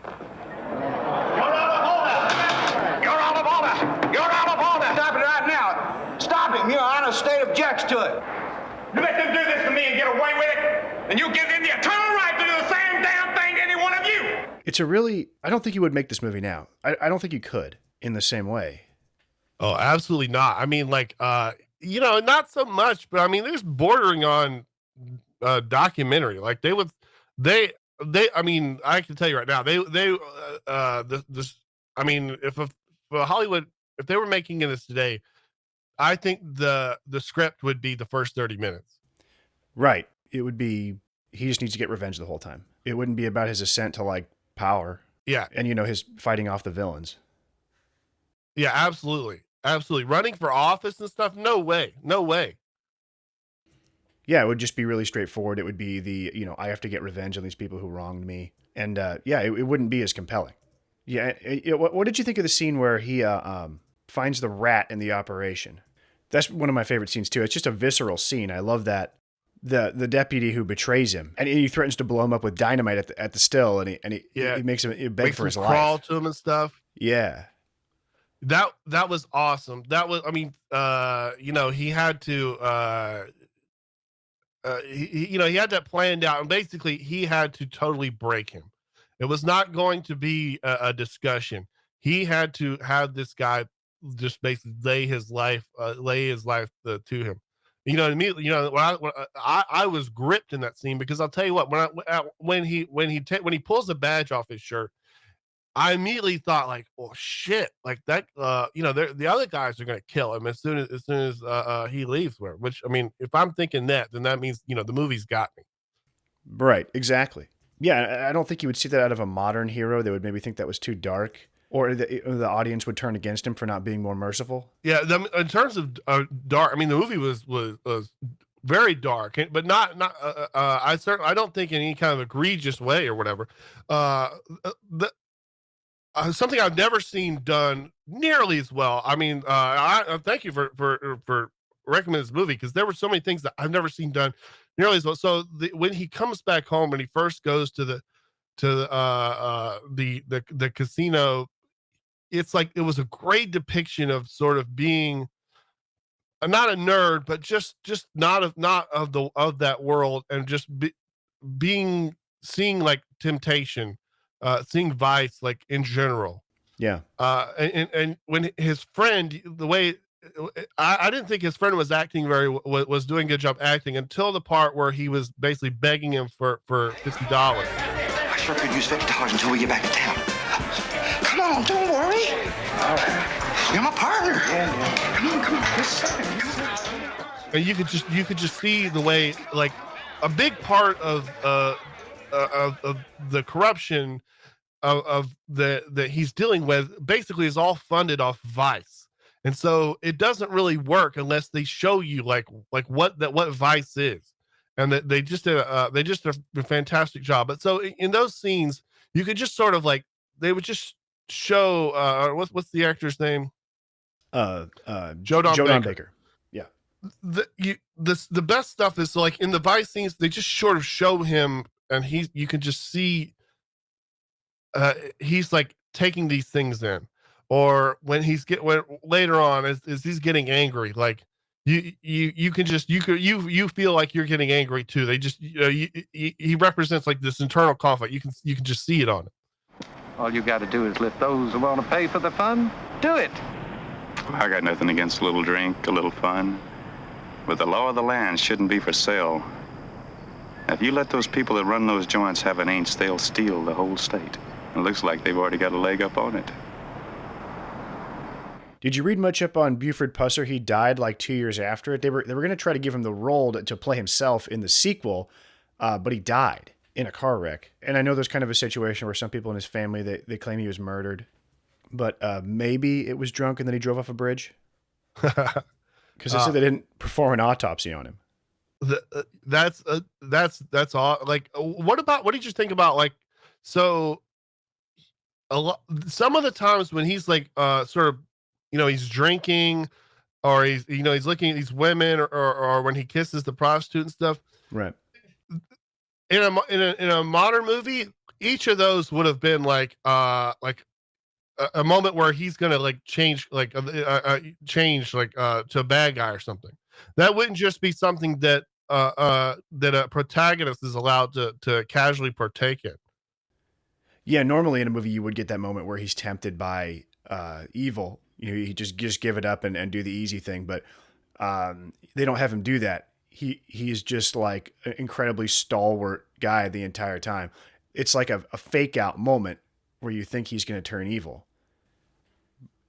Speaker 3: You're out of order! You're out of order! You're out of order!
Speaker 5: Stop it right now. Stop him. Your Honor, state objects to it.
Speaker 3: You let them do this to me and get away with it, and you give them the eternal right to do the same damn thing to any one of you.
Speaker 1: I don't think you would make this movie now. I don't think you could in the same way.
Speaker 2: Oh, absolutely not. I mean, like, not so much, but I mean, there's bordering on documentary. Like I mean, I can tell you right now, if Hollywood, if they were making this today, I think the script would be the first 30 minutes.
Speaker 1: Right. It would be, he just needs to get revenge the whole time. It wouldn't be about his ascent to like power.
Speaker 2: Yeah.
Speaker 1: And his fighting off the villains.
Speaker 2: Yeah, absolutely. Absolutely. Running for office and stuff. No way. No way.
Speaker 1: Yeah. It would just be really straightforward. It would be I have to get revenge on these people who wronged me. And it wouldn't be as compelling. Yeah. What did you think of the scene where he finds the rat in the operation? That's one of my favorite scenes too. It's just a visceral scene. I love that. The deputy who betrays him, and he threatens to blow him up with dynamite at the still, and he makes him beg for his life.
Speaker 2: Crawl to him and stuff.
Speaker 1: Yeah.
Speaker 2: That was awesome. That was, I mean, he had to, he had that planned out, and basically he had to totally break him. It was not going to be a discussion. He had to have this guy just basically lay his life to him. Immediately, I was gripped in that scene, because I'll tell you what, when he pulls the badge off his shirt, I immediately thought like, oh shit, like that, the other guys are going to kill him as soon as he leaves. Which, I mean, if I'm thinking that, then that means, the movie's got me.
Speaker 1: Right. Exactly. Yeah. I don't think you would see that out of a modern hero. They would maybe think that was too dark, or the audience would turn against him for not being more merciful.
Speaker 2: Yeah. In terms of dark, I mean, the movie was very dark, but not, I don't think in any kind of egregious way or whatever. Something I've never seen done nearly as well. I mean, I thank you for recommending this movie, because there were so many things that I've never seen done nearly as well. So when he comes back home and he first goes to the casino, it's like, it was a great depiction of sort of being not a nerd, but just not of that world, and just seeing like temptation. Seeing vice, like in general.
Speaker 1: Yeah.
Speaker 2: And when his friend, the way I didn't think his friend was acting was doing a good job acting, until the part where he was basically begging him for $50.
Speaker 5: I sure could use $50 until we get back to town. Come on, don't worry. All right. You're my partner. Yeah. Come on.
Speaker 2: And you could just see the way, like, a big part of the corruption of that he's dealing with basically is all funded off vice, and so it doesn't really work unless they show you like what vice is, and that they just did a fantastic job. But so in those scenes, you could just sort of like, they would just show, what's the actor's name? Joe Don Baker.
Speaker 1: Yeah.
Speaker 2: The best stuff is like in the Vice scenes, they just sort of show him, and you can just see, he's like taking these things in, or when when later on as he's getting angry, like you can just you feel like you're getting angry too. They just he represents like this internal conflict. You can just see it on him.
Speaker 6: All you got to do is let those who want to pay for the fun do it.
Speaker 3: I got nothing against a little drink, a little fun. But the law of the land shouldn't be for sale. If you let those people that run those joints have an inch, they'll steal the whole state. It looks like they've already got a leg up on it.
Speaker 1: Did you read much up on Buford Pusser? He died like 2 years after it. They were going to try to give him the role to play himself in the sequel, but he died in a car wreck. And I know there's kind of a situation where some people in his family, they claim he was murdered, but maybe it was drunk and then he drove off a bridge. Because they said they didn't perform an autopsy on him.
Speaker 2: That's all. Like, what did you think about, like, so some of the times when he's like sort of, he's drinking, or he's looking at these women, or when he kisses the prostitute and stuff,
Speaker 1: right?
Speaker 2: In a modern movie, each of those would have been like a moment where he's gonna like change to a bad guy or something. That wouldn't just be something that a protagonist is allowed to casually partake in.
Speaker 1: Yeah, normally in a movie you would get that moment where he's tempted by evil. You just give it up and do the easy thing, but they don't have him do that. He's just like an incredibly stalwart guy the entire time. It's like a fake out moment where you think he's going to turn evil.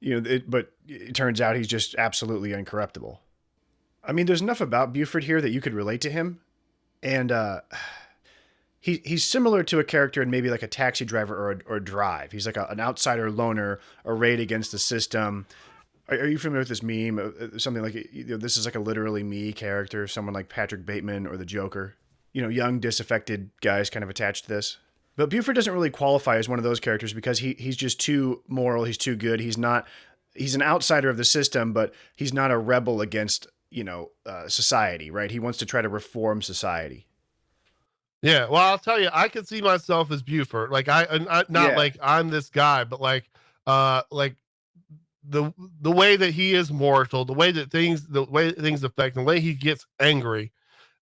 Speaker 1: But it turns out he's just absolutely incorruptible. I mean, there's enough about Buford here that you could relate to him. And he's similar to a character in maybe like a Taxi Driver or Drive. He's like an outsider loner arrayed against the system. Are you familiar with this meme? Something like, this is like a literally me character, someone like Patrick Bateman or the Joker. Young, disaffected guys kind of attached to this. But Buford doesn't really qualify as one of those characters because he's just too moral. He's too good. He's an outsider of the system, but he's not a rebel against, society, right? He wants to try to reform society.
Speaker 2: Yeah. Well, I'll tell you, I can see myself as Buford. Like like I'm this guy, but like the way that he is mortal, the way that things affect, the way he gets angry.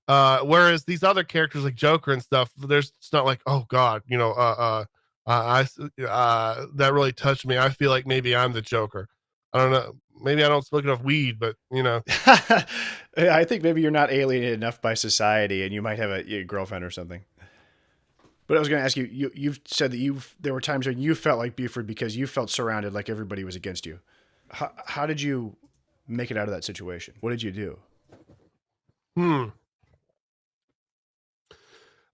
Speaker 2: Whereas these other characters like Joker and stuff, it's not like, oh God, that really touched me. I feel like maybe I'm the Joker. I don't know. Maybe I don't smoke enough weed, but
Speaker 1: I think maybe you're not alienated enough by society, and you might have a girlfriend or something. But I was going to ask you, you've said that there were times when you felt like Buford because you felt surrounded, like everybody was against you. How did you make it out of that situation? What did you do?
Speaker 2: So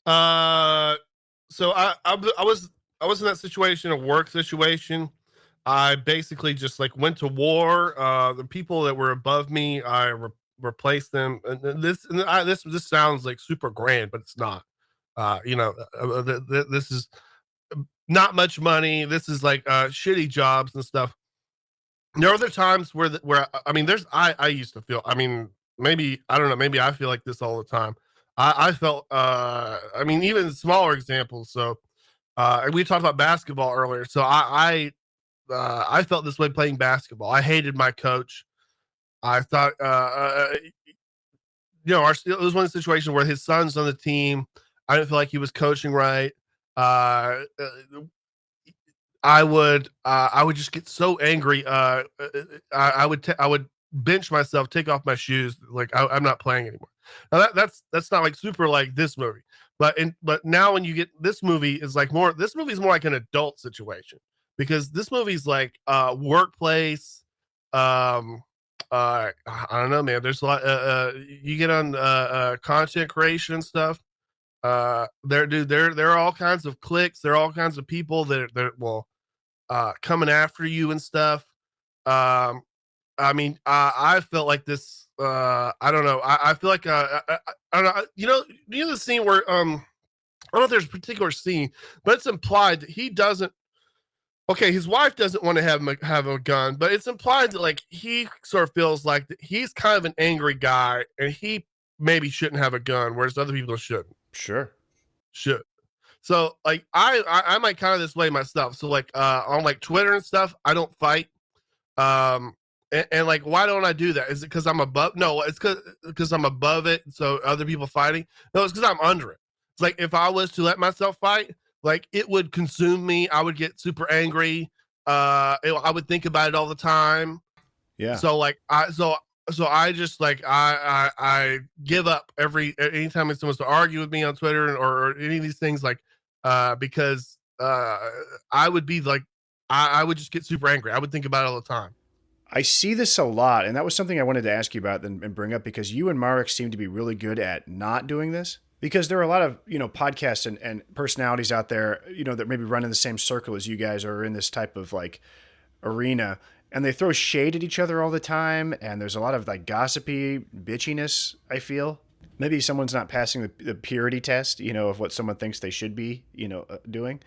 Speaker 2: I was in that situation, a work situation. I basically just like went to war. The people that were above me, I replaced them. And this sounds like super grand, but it's not. This is not much money. This is like shitty jobs and stuff. There are other times where I mean, I used to feel. I mean, maybe I don't know. Maybe I feel like this all the time. I felt. I mean, even smaller examples. So we talked about basketball earlier. So I felt this way playing basketball. I hated my coach. I thought, it was one situation where his son's on the team. I didn't feel like he was coaching right. I would just get so angry. I would bench myself, take off my shoes. Like I'm not playing anymore. Now that's not like super like this movie, but now when you get this movie is more like an adult situation. Because this movie's like workplace. I don't know, man. There's a lot. You get on content creation and stuff. There are all kinds of cliques. There are all kinds of people that coming after you and stuff. I mean, I felt like this. I don't know. I feel like I don't know. You know the scene where I don't know if there's a particular scene, but it's implied that he doesn't. Okay, his wife doesn't want to have a gun, but it's implied that like he sort of feels like that he's kind of an angry guy, and he maybe shouldn't have a gun, whereas other people shouldn't.
Speaker 1: Sure.
Speaker 2: Should. So like I might kind of this way myself. So like on like Twitter and stuff, I don't fight. And like why don't I do that? Is it because I'm above? No, it's because I'm above it. So other people fighting. No, it's because I'm under it. It's like if I was to let myself fight, like it would consume me. I would get super angry. I would think about it all the time.
Speaker 1: Yeah.
Speaker 2: So like I just like I give up anytime someone wants to argue with me on Twitter or any of these things like because I would be like I would just get super angry. I would think about it all the time.
Speaker 1: I see this a lot, and that was something I wanted to ask you about and bring up because you and Marek seem to be really good at not doing this. Because there are a lot of, podcasts and personalities out there, that maybe run in the same circle as you guys or in this type of like arena, and they throw shade at each other all the time. And there's a lot of like gossipy bitchiness, I feel. Maybe someone's not passing the purity test, of what someone thinks they should be, doing.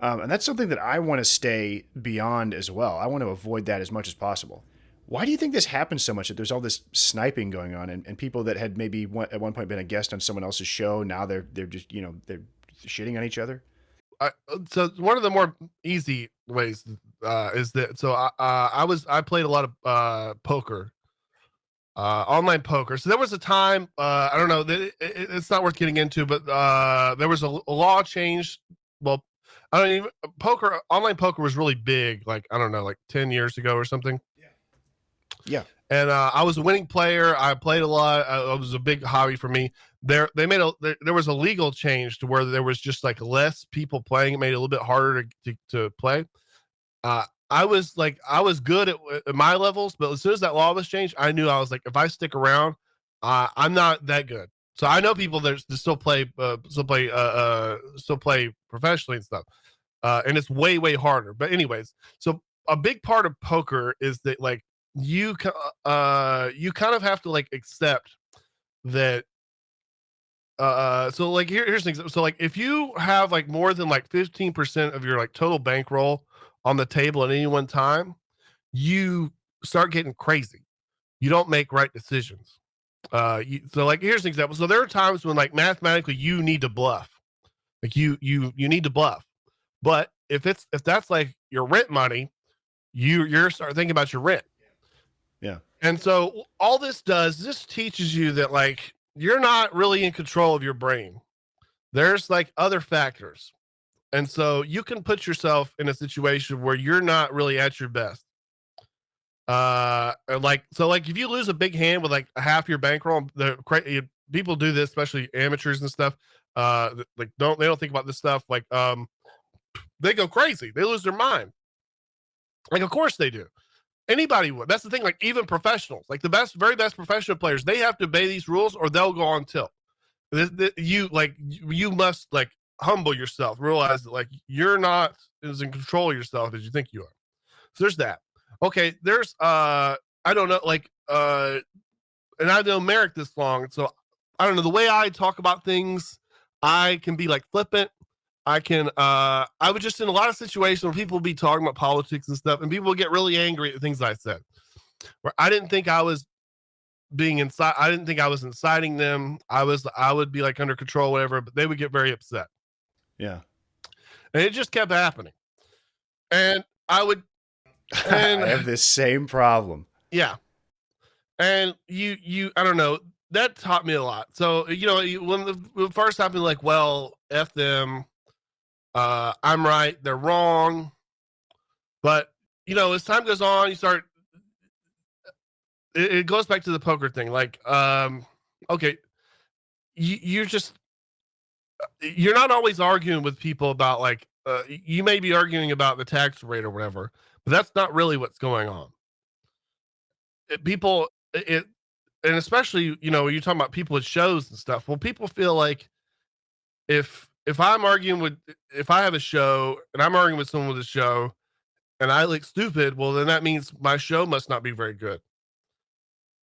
Speaker 1: And that's something that I want to stay beyond as well. I want to avoid that as much as possible. Why do you think this happens so much, that there's all this sniping going on and people that had maybe at one point been a guest on someone else's show, now they're just, they're shitting on each other?
Speaker 2: So one of the more easy ways is that, so I played a lot of poker, online poker. So there was a time, I don't know, it's not worth getting into, but there was a law change. Well, I don't even, online poker was really big, like, I don't know, like 10 years ago or something.
Speaker 1: Yeah.
Speaker 2: And I was a winning player. I played a lot. It was a big hobby for me. There was a legal change to where there was just like less people playing. It made it a little bit harder to play. I was good at my levels, but as soon as that law was changed, I knew I was like, if I stick around, I'm not that good. So I know people that still play professionally and stuff. And it's way, way harder. But anyways, so a big part of poker is that like, you kind of have to like accept that so like here's things. So like if you have like more than like 15% of your like total bankroll on the table at any one time, you start getting crazy. You don't make right decisions. So like here's an example. So there are times when like mathematically you need to bluff. Like you need to bluff. But if that's like your rent money, you're start thinking about your rent.
Speaker 1: Yeah.
Speaker 2: And so all this teaches you that like you're not really in control of your brain. There's like other factors. And so you can put yourself in a situation where you're not really at your best. Like if you lose a big hand with like half your bankroll, people do this, especially amateurs and stuff. They don't think about this stuff. Like, they go crazy. They lose their mind. Like, of course they do. Anybody would. That's the thing. Like even professionals, like the very best professional players, they have to obey these rules or they'll go on tilt. You must like humble yourself, realize that like you're not as in control of yourself as you think you are. So there's that. Okay. There's, I don't know, like, and I've known Marek this long. So I don't know, the way I talk about things, I can be like flippant. I was just in a lot of situations where people would be talking about politics and stuff, and people would get really angry at things I said. Where I didn't think I was I didn't think I was inciting them. I would be like under control, whatever, but they would get very upset.
Speaker 1: Yeah.
Speaker 2: And it just kept happening. And I
Speaker 1: have this same problem.
Speaker 2: Yeah. And I don't know, that taught me a lot. So, when the first happened, like, well, F them. I'm right, they're wrong. But as time goes on, you start. It goes back to the poker thing. Like, okay, you're not always arguing with people about like. You may be arguing about the tax rate or whatever, but that's not really what's going on. And especially you're talking about people at shows and stuff. Well, people feel like if I have a show and I'm arguing with someone with a show and I look stupid, well, then that means my show must not be very good.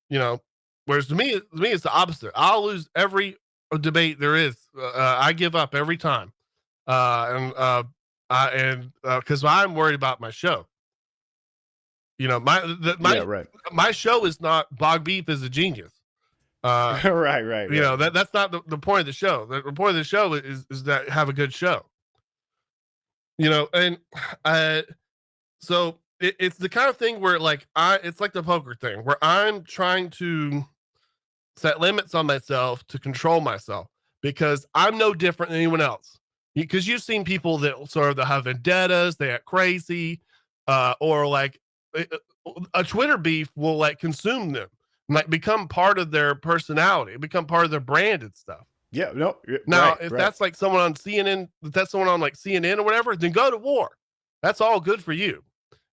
Speaker 2: Whereas to me it's the opposite. I'll lose every debate there is. I give up every time. Because I'm worried about my show. You know, my show is not Bog Beef is a genius.
Speaker 1: Right.
Speaker 2: You know, that's not the point of the show. The point of the show is that have a good show. You know, and so it's the kind of thing where like it's like the poker thing where I'm trying to set limits on myself to control myself because I'm no different than anyone else. Because you've seen people that sort of that have vendettas, they act crazy, or like a Twitter beef will like consume them, like become part of their personality, become part of their brand and stuff.
Speaker 1: Yeah, no.
Speaker 2: Now, if that's like someone on CNN, if that's someone on like CNN or whatever, then go to war. That's all good for you.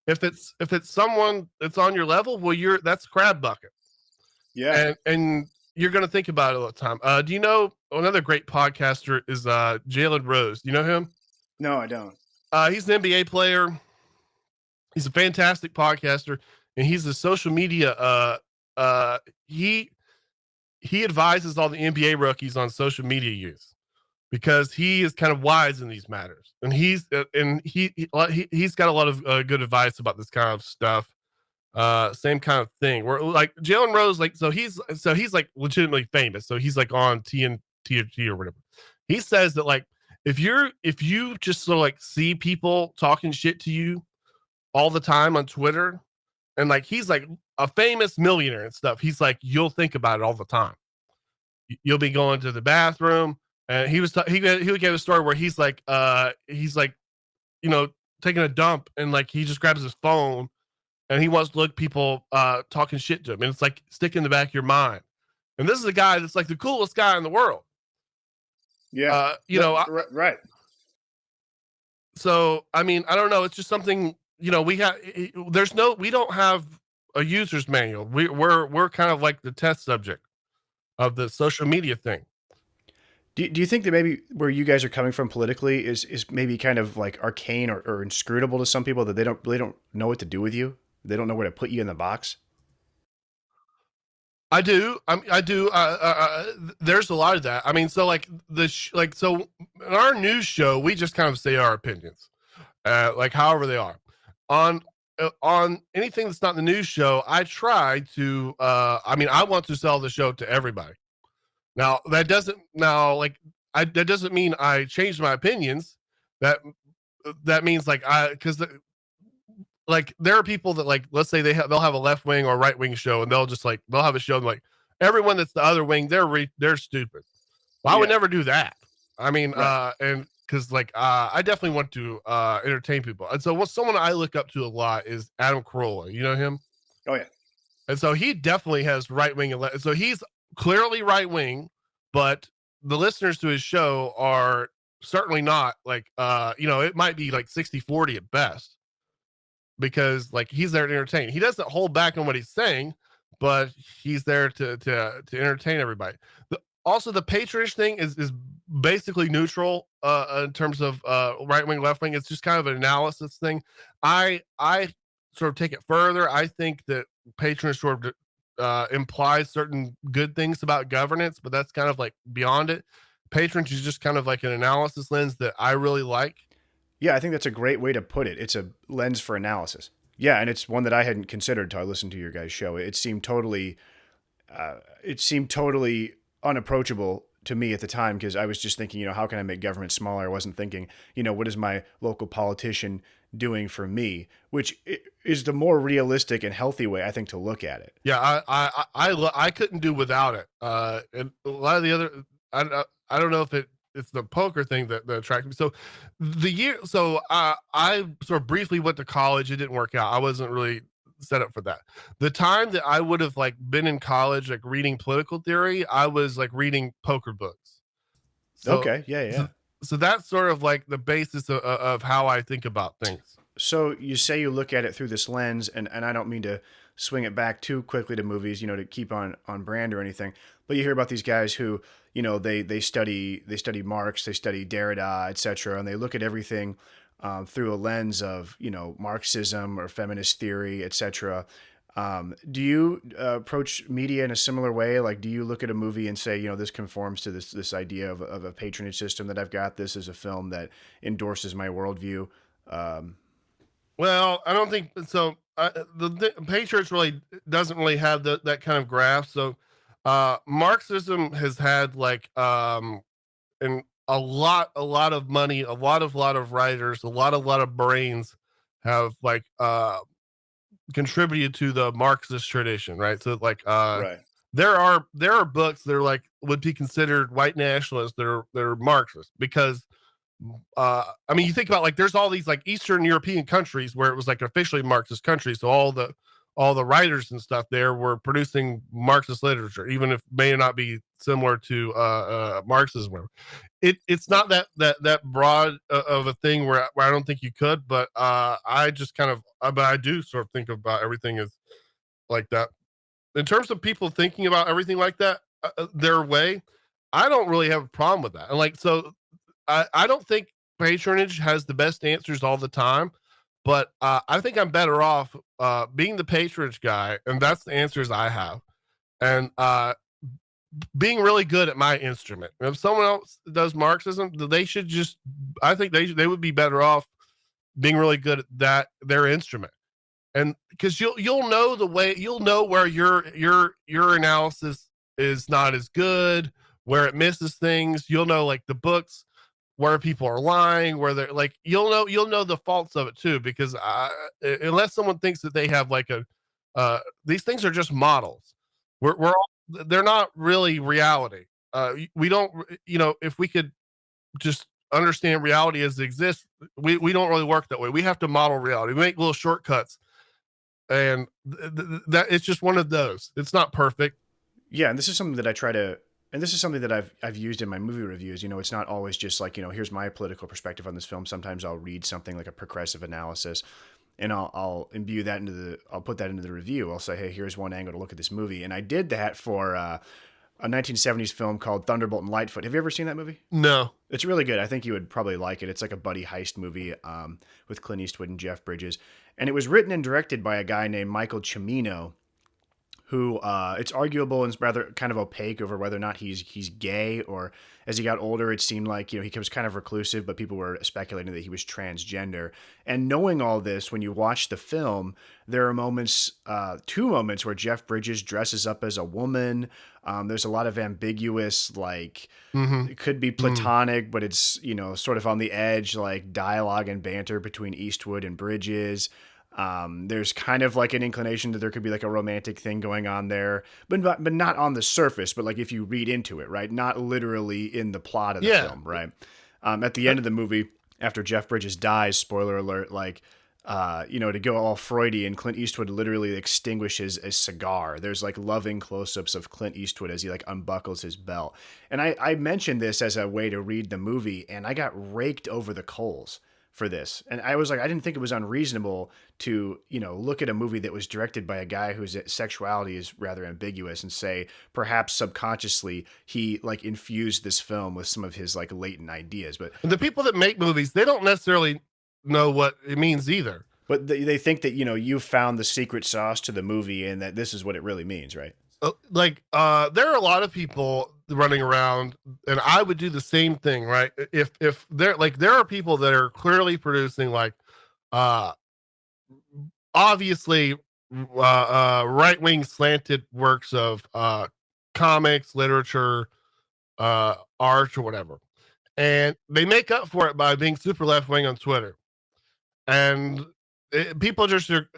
Speaker 2: If it's someone that's on your level, well, that's crab bucket.
Speaker 1: Yeah,
Speaker 2: and you're gonna think about it all the time. Do you know another great podcaster is Jalen Rose? Do you know him?
Speaker 1: No, I don't.
Speaker 2: He's an NBA player. He's a fantastic podcaster, and he's a social media. He advises all the NBA rookies on social media use because he is kind of wise in these matters, and he's got a lot of good advice about this kind of stuff. Same kind of thing. Where like Jalen Rose, like so he's like legitimately famous, so he's like on TNT or whatever. He says that like if you just sort of like see people talking shit to you all the time on Twitter, and like he's like a famous millionaire and stuff. He's like, you'll think about it all the time. You'll be going to the bathroom, and he would give a story where he's like, you know, taking a dump, and like he just grabs his phone, and he wants to look people talking shit to him, and it's like stick in the back of your mind. And this is a guy that's like the coolest guy in the world.
Speaker 1: Yeah, right.
Speaker 2: So I mean, I don't know. It's just something. You know, we don't have a user's manual. We're kind of like the test subject of the social media thing.
Speaker 1: Do you think that maybe where you guys are coming from politically is maybe kind of like arcane or inscrutable to some people that they don't know what to do with you? They don't know where to put you in the box?
Speaker 2: I do. I do. There's a lot of that. I mean, so like so in our news show, we just kind of say our opinions, like however they are. On anything that's not the news show, I try to I want to sell the show to everybody. Now that doesn't mean I changed my opinions. That means like like there are people that like, let's say they'll have a left wing or right wing show, and they'll have a show and like everyone that's the other wing, they're stupid. Well, I would never do that. I mean, right. And because like I definitely want to entertain people, and so someone I look up to a lot is Adam Carolla. You know him?
Speaker 1: Oh yeah.
Speaker 2: And so he definitely has right wing, so he's clearly right wing, but the listeners to his show are certainly not like it might be like 60-40 at best, because like he's there to entertain. He doesn't hold back on what he's saying, but he's there to entertain everybody. Also, the patronage thing is basically neutral in terms of right wing, left wing. It's just kind of an analysis thing. I sort of take it further. I think that patronage sort of implies certain good things about governance, but that's kind of like beyond it. Patronage is just kind of like an analysis lens that I really like.
Speaker 1: Yeah, I think that's a great way to put it. It's a lens for analysis. Yeah, and it's one that I hadn't considered until I listened to your guys' show. It seemed totally unapproachable to me at the time, because I was just thinking, how can I make government smaller? I wasn't thinking, what is my local politician doing for me, which is the more realistic and healthy way, I think, to look at it.
Speaker 2: Yeah, I couldn't do without it. And a lot of the other, I don't know if it's the poker thing that attracted me. So I sort of briefly went to college. It didn't work out. I wasn't really set up for that. The time that I would have like been in college, like reading political theory, I was like reading poker books. So,
Speaker 1: okay. Yeah.
Speaker 2: So that's sort of like the basis of how I think about things.
Speaker 1: So you say you look at it through this lens, and I don't mean to swing it back too quickly to movies, to keep on brand or anything, but you hear about these guys who, they study Marx, they study Derrida, etc., and they look at everything through a lens of, Marxism or feminist theory, etc. Do you approach media in a similar way? Like, do you look at a movie and say, this conforms to this idea of a patronage system that I've got? This is a film that endorses my worldview.
Speaker 2: Well, I don't think so. The Patriots really doesn't really have that kind of graph. So, Marxism has had and a lot of money, a lot of writers, a lot of brains have contributed to the Marxist tradition, right? So
Speaker 1: Right.
Speaker 2: there are books that are would be considered white nationalists. They're Marxist because I mean, you think about there's all these Eastern European countries where it was officially Marxist countries. So all the writers and stuff there were producing Marxist literature, even if it may not be similar to Marxism. It's not that broad of a thing where I don't think you could, but I just but I do sort of think about everything as like that. In terms of people thinking about everything like that, their way, I don't really have a problem with that. And I don't think patronage has the best answers all the time, but I think I'm better off being the patronage guy, and that's the answers I have, and being really good at my instrument. And if someone else does Marxism, they should just. I think they would be better off being really good at their instrument, and because you'll know the way, you'll know where your analysis is not as good, where it misses things. You'll know the books where people are lying, where they're you'll know the faults of it too, because unless someone thinks that they have these things are just models. They're not really reality. We don't, if we could just understand reality as it exists, we don't really work that way. We have to model reality. We make little shortcuts, and that it's just one of those. It's not perfect.
Speaker 1: Yeah, and this is something that I try to, and this is something that I've used in my movie reviews. It's not always just here's my political perspective on this film. Sometimes I'll read something like a progressive analysis, and I'll imbue that I'll put that into the review. I'll say, hey, here's one angle to look at this movie, and I did that for a 1970s film called Thunderbolt and Lightfoot. Have you ever seen that movie?
Speaker 2: No.
Speaker 1: It's really good. I think you would probably like it. It's like a buddy heist movie with Clint Eastwood and Jeff Bridges, and it was written and directed by a guy named Michael Cimino, who it's arguable and rather kind of opaque over whether or not he's gay, or as he got older, it seemed like, he was kind of reclusive, but people were speculating that he was transgender. And knowing all this, when you watch the film, there are moments, two moments where Jeff Bridges dresses up as a woman. There's a lot of ambiguous, it could be platonic, but it's, sort of on the edge, dialogue and banter between Eastwood and Bridges. There's kind of an inclination that there could be a romantic thing going on there, but not on the surface, but if you read into it, right? Not literally in the plot of the film, right? At the end of the movie, after Jeff Bridges dies, spoiler alert, to go all Freudian, Clint Eastwood literally extinguishes a cigar. There's loving close-ups of Clint Eastwood as he unbuckles his belt. And I mentioned this as a way to read the movie, and I got raked over the coals for this. And I was I didn't think it was unreasonable to, look at a movie that was directed by a guy whose sexuality is rather ambiguous and say, perhaps subconsciously, he infused this film with some of his latent ideas. But
Speaker 2: the people that make movies, they don't necessarily know what it means either.
Speaker 1: But they think that, you found the secret sauce to the movie and that this is what it really means, right?
Speaker 2: There are a lot of people running around, and I would do the same thing, right? If there are people that are clearly producing obviously right-wing slanted works of comics, literature, art, or whatever, and they make up for it by being super left-wing on Twitter, and people just are,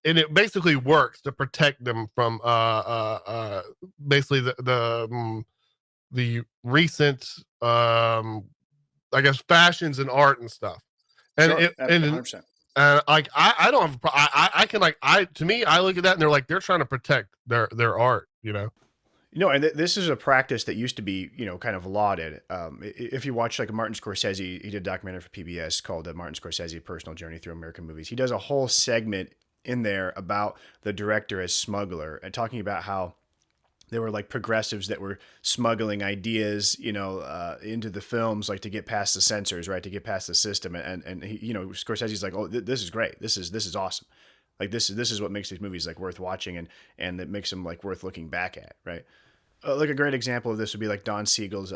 Speaker 2: and it basically works to protect them from basically the recent I guess fashions in art and stuff. And
Speaker 1: sure,
Speaker 2: it, and
Speaker 1: 100%.
Speaker 2: I don't have I can to me, I look at that and they're trying to protect their art,
Speaker 1: And this is a practice that used to be, kind of lauded. If you watch Martin Scorsese, he did a documentary for PBS called Martin Scorsese: Personal Journey Through American Movies. He does a whole segment in there about the director as smuggler and talking about how there were progressives that were smuggling ideas, into the films, to get past the censors, right, to get past the system. And he, Scorsese's oh, this is great. This is awesome. Like this is what makes these movies like worth watching and that makes them like worth looking back at, right? Like a great example of this would be like Don Siegel's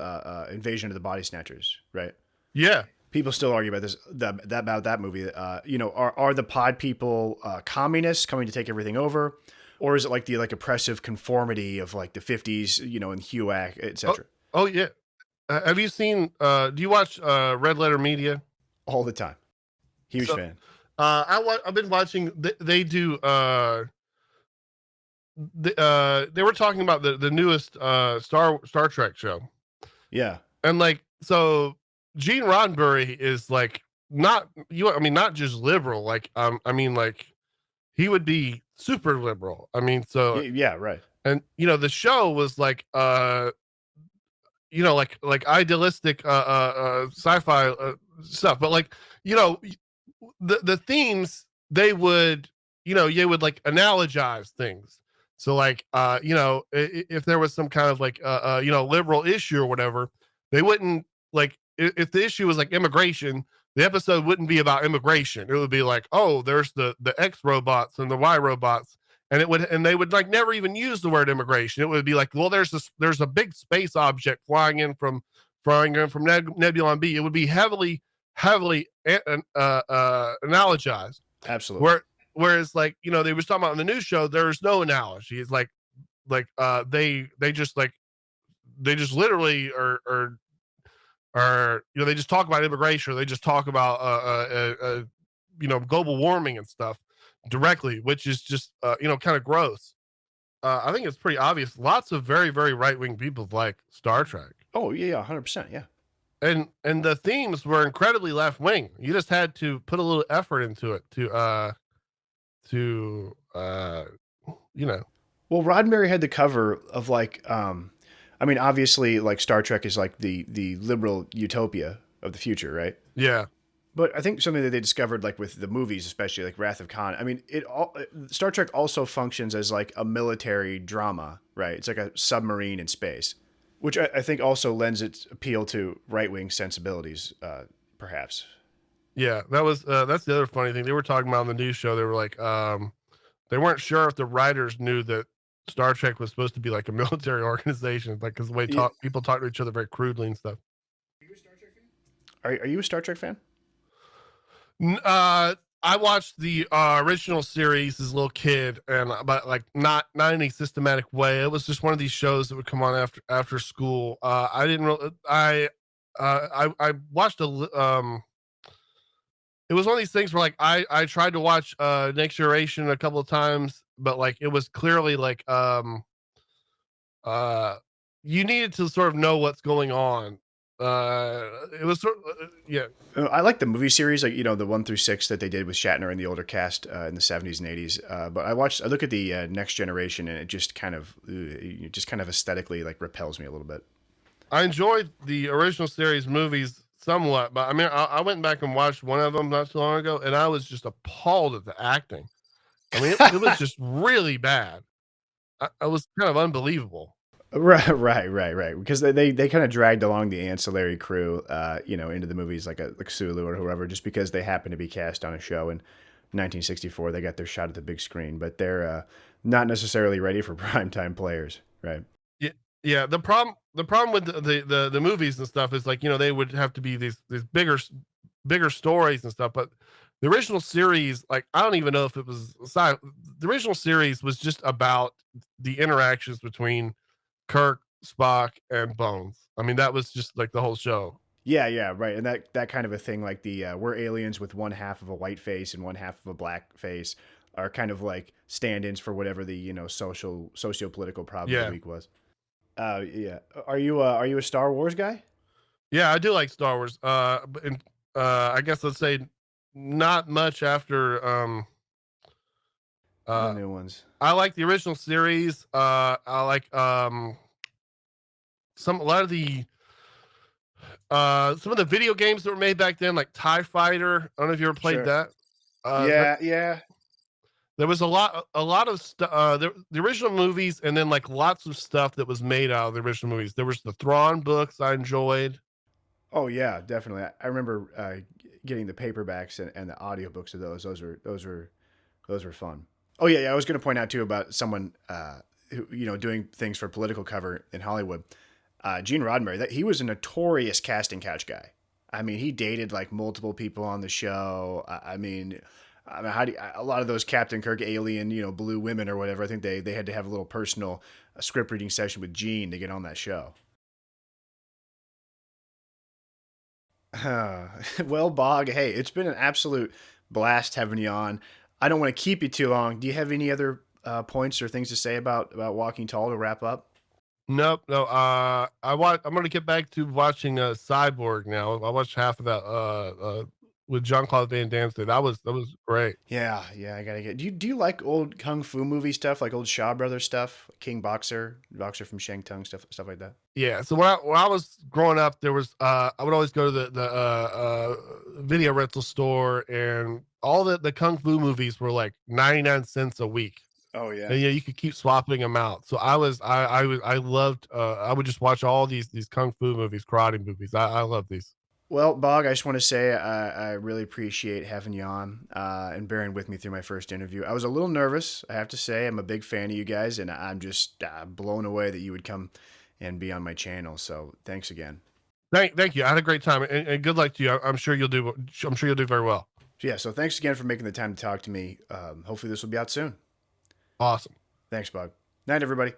Speaker 1: Invasion of the Body Snatchers, right?
Speaker 2: Yeah.
Speaker 1: People still argue about about that movie. Are the pod people communists coming to take everything over, or is it like the like oppressive conformity of like the 50s, and HUAC, etc.
Speaker 2: Oh yeah. Have you seen? Do you watch Red Letter Media?
Speaker 1: All the time. Huge fan.
Speaker 2: I've been watching. They do. They were talking about the newest Star Trek show.
Speaker 1: Yeah.
Speaker 2: And like so. Gene Roddenberry is like not just liberal, like I mean like he would be super liberal. I mean, so
Speaker 1: yeah, right.
Speaker 2: And the show was like like idealistic sci-fi stuff, but like the themes they would like analogize things. So like if there was some kind of like liberal issue or whatever, they wouldn't like if the issue was like immigration, the episode wouldn't be about immigration. It would be like, oh, there's the X robots and the Y robots, and they would like never even use the word immigration. It would be like, well, there's a big space object flying in from Nebulon B. It would be heavily analogized.
Speaker 1: Absolutely.
Speaker 2: Whereas like they was talking about on the news show, there's no analogy. It's like they just literally are they just talk about immigration, or they just talk about global warming and stuff directly, which is just kind of gross. I think it's pretty obvious. Lots of very, very right-wing people like Star Trek.
Speaker 1: Oh yeah, 100%, yeah.
Speaker 2: And the themes were incredibly left-wing. You just had to put a little effort into it to
Speaker 1: Well, Roddenberry had the cover of like obviously like Star Trek is like the liberal utopia of the future, right?
Speaker 2: Yeah.
Speaker 1: But I think something that they discovered, like with the movies, especially like Wrath of Khan. I mean, Star Trek also functions as like a military drama, right? It's like a submarine in space, which I think also lends its appeal to right-wing sensibilities, perhaps.
Speaker 2: Yeah, that's the other funny thing. They were talking about on the news show. They were like, they weren't sure if the writers knew that Star Trek was supposed to be like a military organization, like because the way people talk to each other very crudely and stuff.
Speaker 1: Are you a Star Trek fan?
Speaker 2: I watched the original series as a little kid, but like not in any systematic way. It was just one of these shows that would come on after school. I didn't really. I watched it was one of these things where like I tried to watch Next Generation a couple of times, but like it was clearly like you needed to sort of know what's going on. It was sort of, yeah.
Speaker 1: I like the movie series, like the 1 through 6 that they did with Shatner and the older cast in the 70s and 80s. But I look at the Next Generation, and it just kind of aesthetically like repels me a little bit.
Speaker 2: I enjoyed the original series movies somewhat, but I mean, I went back and watched one of them not too long ago, and I was just appalled at the acting. I mean, it was just really bad. I was kind of unbelievable.
Speaker 1: Right. Because they kind of dragged along the ancillary crew, into the movies like Sulu or whoever, just because they happen to be cast on a show in 1964. They got their shot at the big screen, but they're not necessarily ready for primetime players, right?
Speaker 2: Yeah. The problem with the movies and stuff is like they would have to be these bigger stories and stuff, but the original series, like I don't even know if it was the original series was just about the interactions between Kirk, Spock, and Bones. I mean, that was just like the whole show.
Speaker 1: Yeah, right. And that kind of a thing, like the we're aliens with one half of a white face and one half of a black face, are kind of like stand-ins for whatever the socio-political problem of the week was. Yeah. Are you a Star Wars guy?
Speaker 2: Yeah, I do like Star Wars. I guess let's say not much after
Speaker 1: the new ones.
Speaker 2: I like the original series. I like some of the video games that were made back then, like TIE Fighter. I don't know if you ever played that.
Speaker 1: Yeah.
Speaker 2: There was a lot of stuff. The original movies, and then like lots of stuff that was made out of the original movies. There was the Thrawn books I enjoyed.
Speaker 1: Oh yeah, definitely. I remember getting the paperbacks and the audiobooks of those. Those were Those were fun. Oh yeah, I was going to point out too about someone who, you know, doing things for political cover in Hollywood. Gene Roddenberry, that he was a notorious casting couch guy. I mean, he dated like multiple people on the show. I mean, a lot of those Captain Kirk alien, you know, blue women or whatever, I think they had to have a little personal script reading session with Gene to get on that show. Well, Bog, hey, it's been an absolute blast having you on. I don't want to keep you too long. Do you have any other points or things to say about Walking Tall to wrap up?
Speaker 2: Nope, no. I'm gonna get back to watching Cyborg now. I watched half of that with Jean Claude Van Damme. That was great.
Speaker 1: Yeah, I gotta get. Do you like old kung fu movie stuff, like old Shaw Brothers stuff, King Boxer from Shang Tsung, stuff like that?
Speaker 2: Yeah. So when I was growing up, there was I would always go to the video rental store, and all the kung fu movies were like 99 cents a week.
Speaker 1: Oh yeah.
Speaker 2: And yeah, you could keep swapping them out. So I loved I would just watch all these kung fu movies, karate movies. I love these.
Speaker 1: Well, Bog, I just want to say I really appreciate having you on and bearing with me through my first interview. I was a little nervous, I have to say. I'm a big fan of you guys, and I'm just blown away that you would come and be on my channel. So thanks again.
Speaker 2: Thank you. I had a great time, and good luck to you. I'm sure you'll do very well.
Speaker 1: Yeah. So thanks again for making the time to talk to me. Hopefully this will be out soon.
Speaker 2: Awesome.
Speaker 1: Thanks, Bog. Night, everybody.